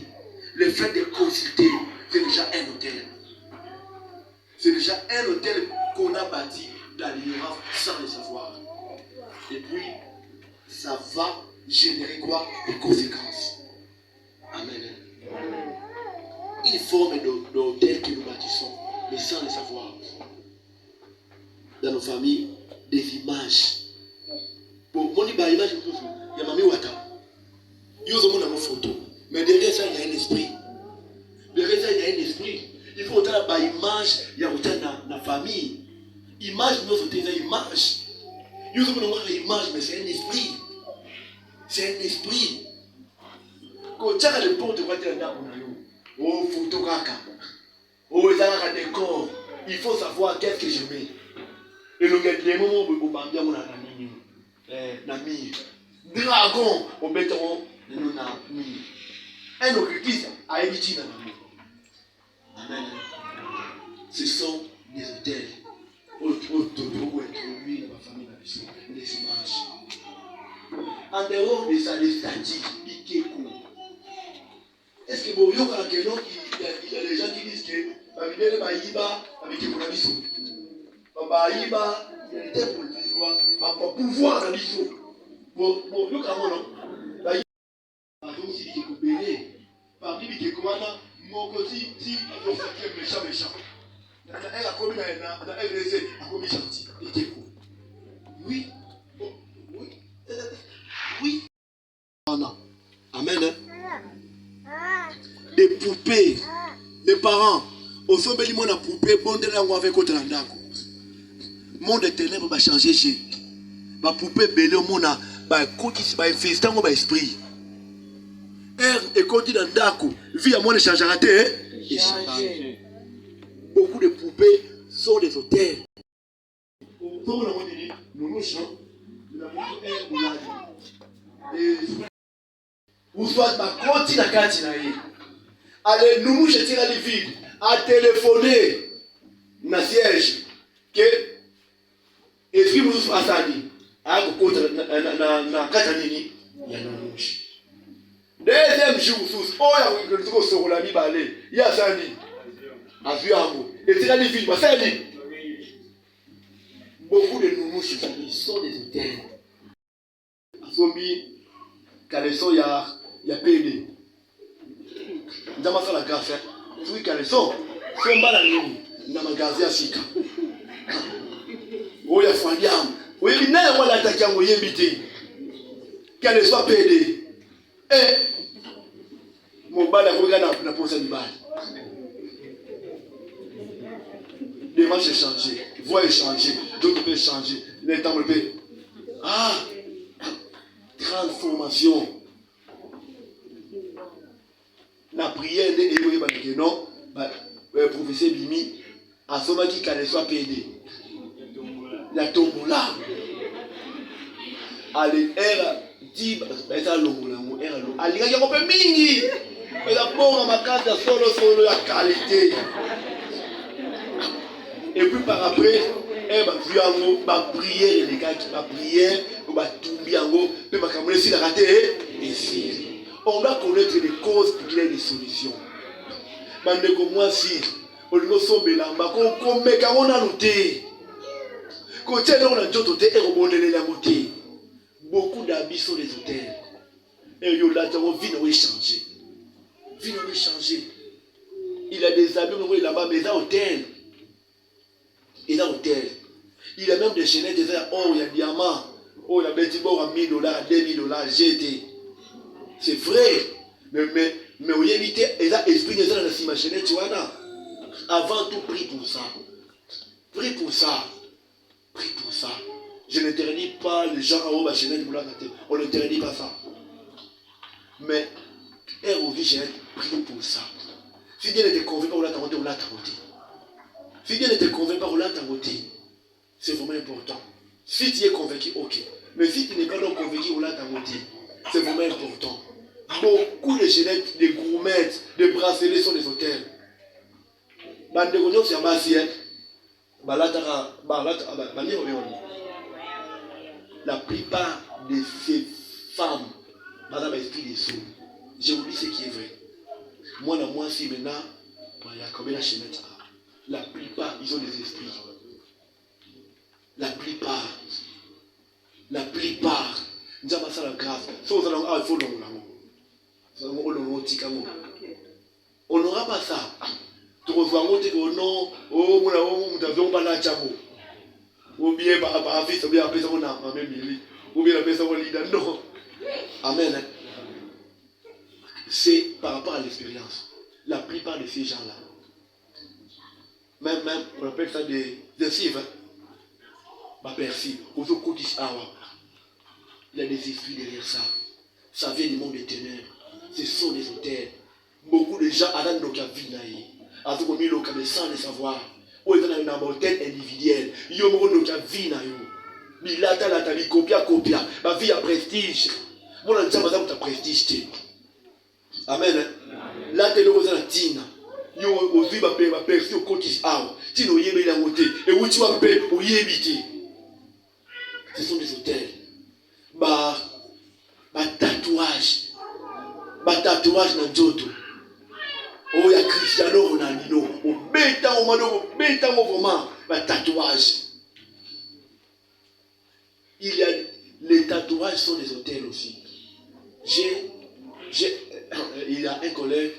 le fait de consulter, c'est déjà un hôtel. C'est déjà un hôtel qu'on a bâti dans l'ignorance sans le savoir. Et puis, ça va générer quoi? Des conséquences. Amen. Une forme d'hôtel que nous bâtissons, mais sans le savoir. Dans nos familles, des images. Bon, mon image, il y a Mami Wata. Il y a une photo. Mais derrière ça, il y a un esprit. Derrière ça, il y a un esprit. Il faut autant la image, il y a autant la famille. Image, nous avons une image. Nous avons une image, mais c'est un esprit. C'est un esprit. Quand tu as le pont de voiture, oh, photo kaka. Oh, il y a un décor. Il faut savoir qu'est-ce que je mets. Et nous avons des moments où on a mis dragon au béton. Nous avons mis un occultiste à éviter. Amen. Ce sont des hôtels où introduire ma famille dans les images. En dehors de ça, les statiques, est-ce que vous voyez qu'il y a des gens qui disent que la vie de Baïba avec le Baïba, Baïba, il y a des pouvoir dans l'histoire. Bon, nous avons Baïba, aussi qui est coupé, parmi les qui est commandant. Mon côté, si on fait méchant, elle a commis elle a commis gentil. Oui, oui, oui. Amen. Des poupées, les parents, au sommet du monde à poupée, bon de là où avec autre landako. Monde de ténèbres va changer chez. Ma poupée belé au monde va coquille, va infestant mon esprit. Et quand il dit dans Dako, vie à moi ne changera pas. Beaucoup de poupées sont des hôtels. Ou soit ma compte la carte. Allez, nous nous jetons à les vides, à téléphoner, na siège, que esprit nous soit asadi, à côté na katanini, il y a nos mouches. Deuxième jour, oh, il y a un truc sur la mi-balé. Il y a ça, dit. A vu un mot. Et c'est là les films. Ça dit. Beaucoup de nous sont des hôtels. A Sombi, Caleçon, il y a PD. Nous avons fait la grâce. Oui, Caleçon. C'est un balanium. Nous avons gazé à Sika. Oh, il y a Fadiam. Oui, il n'y a pas d'attaque à Moyébité. Caleçon PD. Et mon bal a regardé la pose du bal. Les marches changé, voix est changé, d'autres peuvent changer, les temps peuvent. Ah, transformation. La prière de Eloé non, professeur Bimi, à ce moment qui soit pédé. La tombola. Allez, elle dit, elle a l'eau, elle a l'eau. Allez, il y a un peu mingi. Elle a bon à ma carte solo la qualité. Et puis par après, elle va vu en haut, ma prière, les gars qui ma prière, on va tomber en haut, puis ma caméra ici, la raté, ici. On doit connaître les causes pour qu'il y ait des solutions. Mais comme moi, si, on nous sommes là, on met quand on a noté. Quand on a noté, et on a noté. Beaucoup d'habits sont des hôtels. Et on a vie de changer. Vie n'a pas changé. Il a des amis, il est là-bas, mais il a hôtel. Il a hôtel. Il a même des chaînettes, oh, il y a diamant. Oh, il y a des bons à $1000, $2000, GT. C'est vrai. Mais on y évite, il a esprit de ça dans la chaînette, tu vois là. Avant tout, prie pour ça. Prie pour ça. Prie pour ça. Je n'interdis pas les gens à haut ma chaînette pour la tête. On n'interdit pas ça. Mais, prie pour ça. Si Dieu ne te convainc pas, on l'a tenté, on l'a tenté. Si Dieu ne te convainc pas, on l'a tenté. C'est vraiment important. Si tu es convaincu, ok. Mais si tu n'es pas non convaincu, on l'a tenté. C'est vraiment important. Beaucoup de chaînettes, de gourmettes, de bracelets sont des hôtels. La plupart de ces femmes, madame esprit des sous, je vous dis ce qui est vrai. Moi, si maintenant, il y a combien de chaînettes? La plupart, ils ont des esprits. La plupart. Nous avons ça la grâce. Il faut on n'aura pas ça. Tu revois mon nom, oh, mon avion, ou bien par fils, ou bien après ça, on a même ou bien après ça, on lit non. Amen. C'est par rapport à l'expérience. La plupart de ces gens-là, même, on appelle ça des cives. Il y a des esprits derrière ça. Ça vient du monde des ténèbres. Ce sont des hôtels. Beaucoup de gens attendent nos cavinaïs. Avec mis le cas sans le savoir. Ou ils ont un hôtel individuel. Ils ont mis le cavinaïs. Mais là, tu as mis copia. Ma vie a prestige. Moi, je ne sais pas prestige. Amen. Là, tu es dans la tina. Yo aussi va percer au cotis out. Si nous y la montée et où tu vas payer pour y éviter. Ce sont des hôtels. Tatouage na njoto. Oh ya Cristiano Ronaldo. Au bêta vraiment. Tatouage. Il y a les tatouages sont des hôtels aussi. Il y a un collègue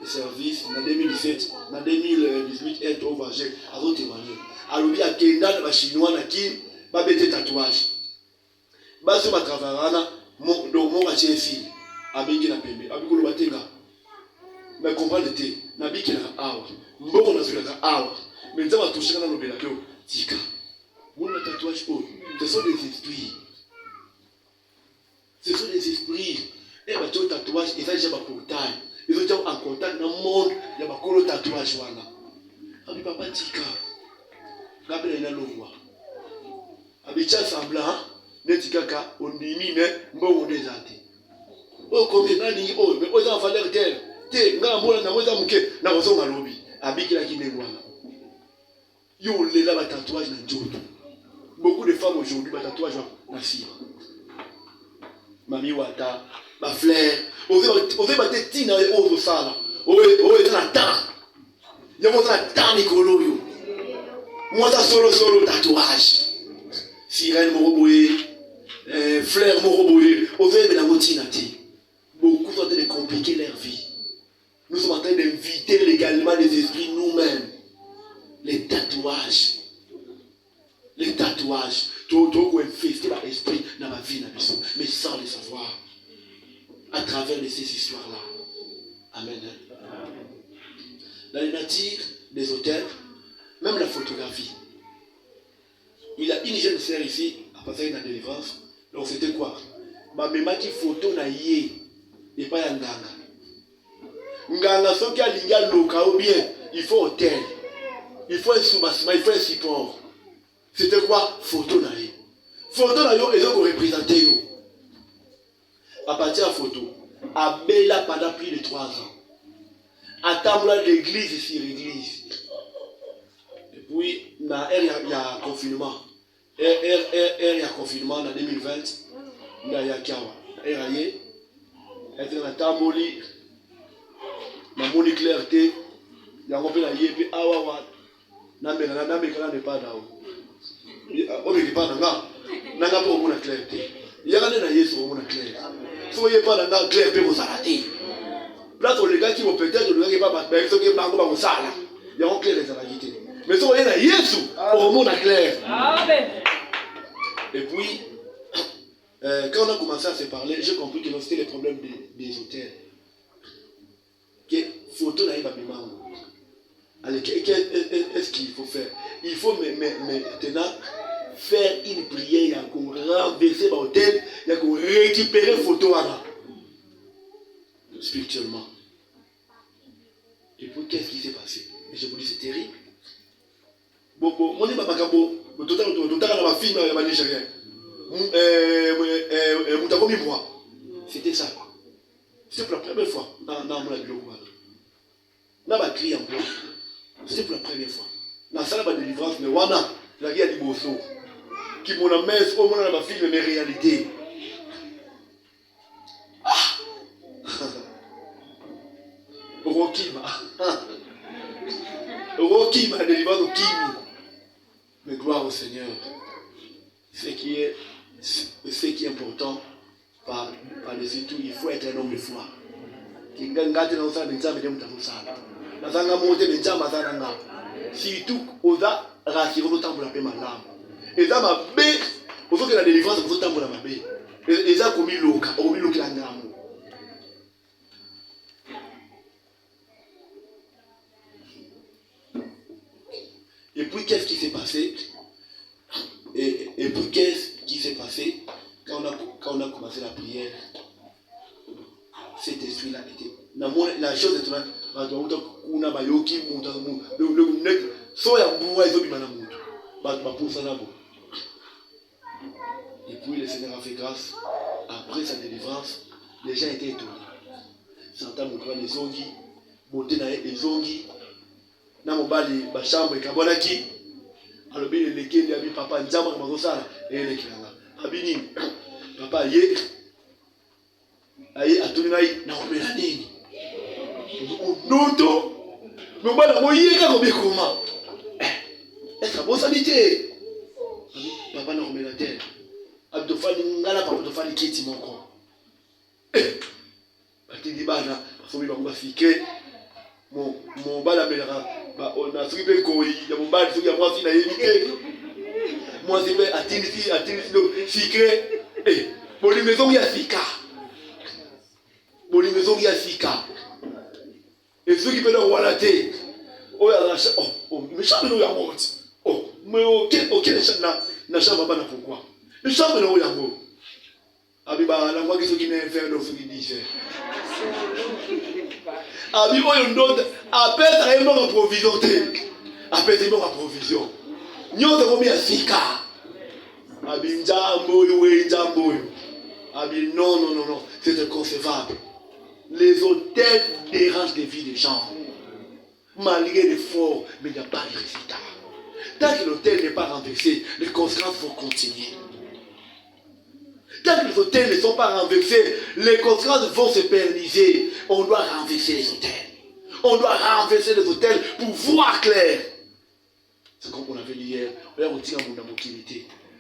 de service en 2017, en 2018, il est au Vagé, à d'autres témoignages. Alors, il y a Kenda, les Chinois, qui va mettre tatouage. Basi ma travaillana, mon acheté fille, avec la pembe, avec le batéga. Mais comprendre le thé, n'habite qu'il a awa, bon na sur la awa, mais nous avons touché dans le beladio, tika. Mon tatouage, ce sont des esprits. Ce sont des esprits. Et bah tu tatouage, et ça j'ai ma portail. Ils ont été en contact dans le monde, il y a pas de tatouage voilà. Abi papa tika. Gabriel na longwa. Abi cha semblant, ne tika ka ondimi mais mbongo dezate. O combien ni o mais aux enfants leur tel. Te ngambona na moza muke na kozonga lobi. Abi kila kinengwana. Yo les là ba tatouage na njoto. Beaucoup de femmes aujourd'hui ba tatouage na fille. Mami wata, ma frère, osez battre tina et autres sala. Oye, dans la temps. Il y a mon temps Nicolo. Moi, ça solo tatouage. Sirène Moroboué, Flair Moroboué, osez mais la motinati. Beaucoup sont en train de compliquer leur vie. Nous sommes en train d'inviter légalement les esprits nous-mêmes. Les tatouages. Tu as infesté l'esprit dans ma vie, mais sans le savoir. À travers ces histoires-là. Amen. Dans les natures des hôtels, même la photographie. Il y a une jeune sœur ici, à passer dans la délivrance. Donc c'était quoi? Même qui photo na yé et pas un nganga. Nganga, ce qui a l'inga loca ou bien, il faut hôtel. Il faut un sous-bassement, il faut un support. C'était quoi? Photo na yé. Photo na yo, ils ont représenté yo. À partir de la photo, à Bella pendant plus de 3 ans. À table l'église ici, l'église. Et puis, il y a confinement. Il y a confinement en 2020. Il y a Kiawa. Il y a un tamboli. Il y a une clarté. Il y a un peu de yépi. Awawa. Namekala n'est pas là. On n'est pas là. Nanga pour mon clarté. Il y a un yesu pour mon clarté. Si vous n'avez pas la clarté, vous arrêtez. Place où les gars qui vont peut-être, les gars qui vont pas battre, ceux qui vont ça là. Il y a un clair les analytés. Mais si on est là, Jésus, au monde clair. Amen. Et puis, quand on a commencé à se parler, j'ai compris que c'était les problèmes des hôtels. Que photo là, il va me manquer. Allez, qu'est-ce qu'il faut faire? Il faut maintenant faire une prière, il y a renverser l'hôtel, il y a récupérer photo là. Spirituellement. Et puis qu'est-ce qui s'est passé? Et je vous dis, c'est terrible. Bon, mon n'est pas macabo, tout à l'heure, ma fille m'a dit rien. C'était ça. C'était pour la première fois dans mon bureau. Dans ma crie en plus. C'était pour la première fois. Dans la salle de délivrance, mais wana, la guerre du bosso. Qui m'ont amené au moins dans ma fille, mais réalité. Rokima, la délivrance au Kimi. Mais gloire au Seigneur. Ce qui est important, par-dessus tout, il faut être un homme de foi. Surtout, on a rassuré autant pour la paix malade. Et ça m'a bé, au fond que la délivrance, c'est autant pour la bé. Et ça, comme il l'a ngamu. Et puis, qu'est-ce qui s'est passé? Et puis, qu'est-ce qui s'est passé quand on a commencé la prière? Cet esprit-là était. La chose est là. Et puis, le Seigneur a fait grâce. Après sa délivrance, les gens étaient étonnés. Certains me croient les zongis, monter dans les zongis. Na mobali bashambo ikabona ki alobi lekeli abi papa nzamba mazosala elekilanga abini papa ye aye atuni ngai na omela nini noto mobala moyeka ko bekoma esa bosalite papa na omela te abdofani ngala papa abdofani kiti moko batidi bana basomi bango fike mon bal amelera on a souri pe koi ya mon bal souri ya moi si na yebite moi c'est pe atini do fikre boli maison ya fika et ceux qui peuvent wala te oh ya mais chambre no ya monte mais OK na chambre bana pourquoi le chambre no ya ngo abiba la moi qui ceux qui ne faire do ceux qui disent abi oyo ndonda apesa yembo ma provision te apesa yembo ma provision nyoto komi afika abi njambo yo we njambo yo abi non c'est inconcevable. Les hôtels dérangent les vies des gens malgré l'effort, mais il n'y a pas de résultat. Tant que l'hôtel n'est pas renversé, les conséquences vont continuer. Tant que les hôtels ne sont pas renversés, les conséquences vont se pérenniser. On doit renverser les hôtels. On doit renverser les hôtels pour voir clair. C'est comme on avait dit hier.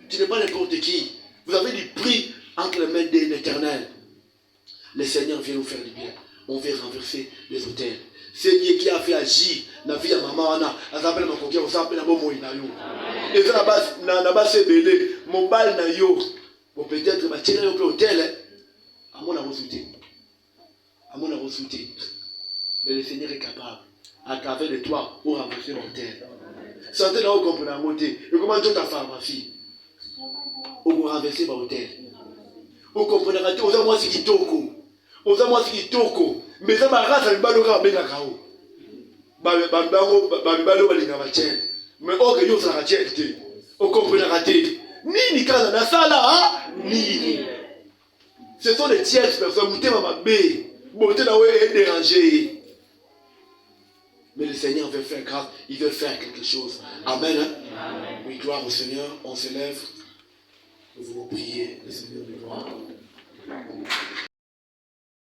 Tu n'es pas n'importe qui. Vous avez du prix entre les mains de l'Éternel. Le Seigneur vient nous faire du bien. On veut renverser les hôtels. C'est Dieu qui a fait agir dans la vie de maman. Elle s'appelle ma coquille. On s'appelle la bonne moïnayo. Et ça là-bas c'est belé. Mon bal na yo. Bon, peut-être que tu es au hôtel, à mon avis, mais le Seigneur est capable, à travers de toi, pour renverser l'hôtel. Santé là où on peut la monter. Et comment tu as fait ma fille? Pour renverser l'hôtel. Vous comprenez, on a moi ce qui toko. Mais ça m'a rassé le ballon à Benakao. Mais oh, que yo ça la tienne. Vous comprenez, raté. Nini kaza na sala nini. Ce sont des tierces personnes mouté mama bé beauté na ouais est dérangé. Mais le Seigneur veut faire grâce, il veut faire quelque chose. Amen. Amen. Oui, gloire au Seigneur, on se lève. Nous voulons prier le Seigneur de gloire.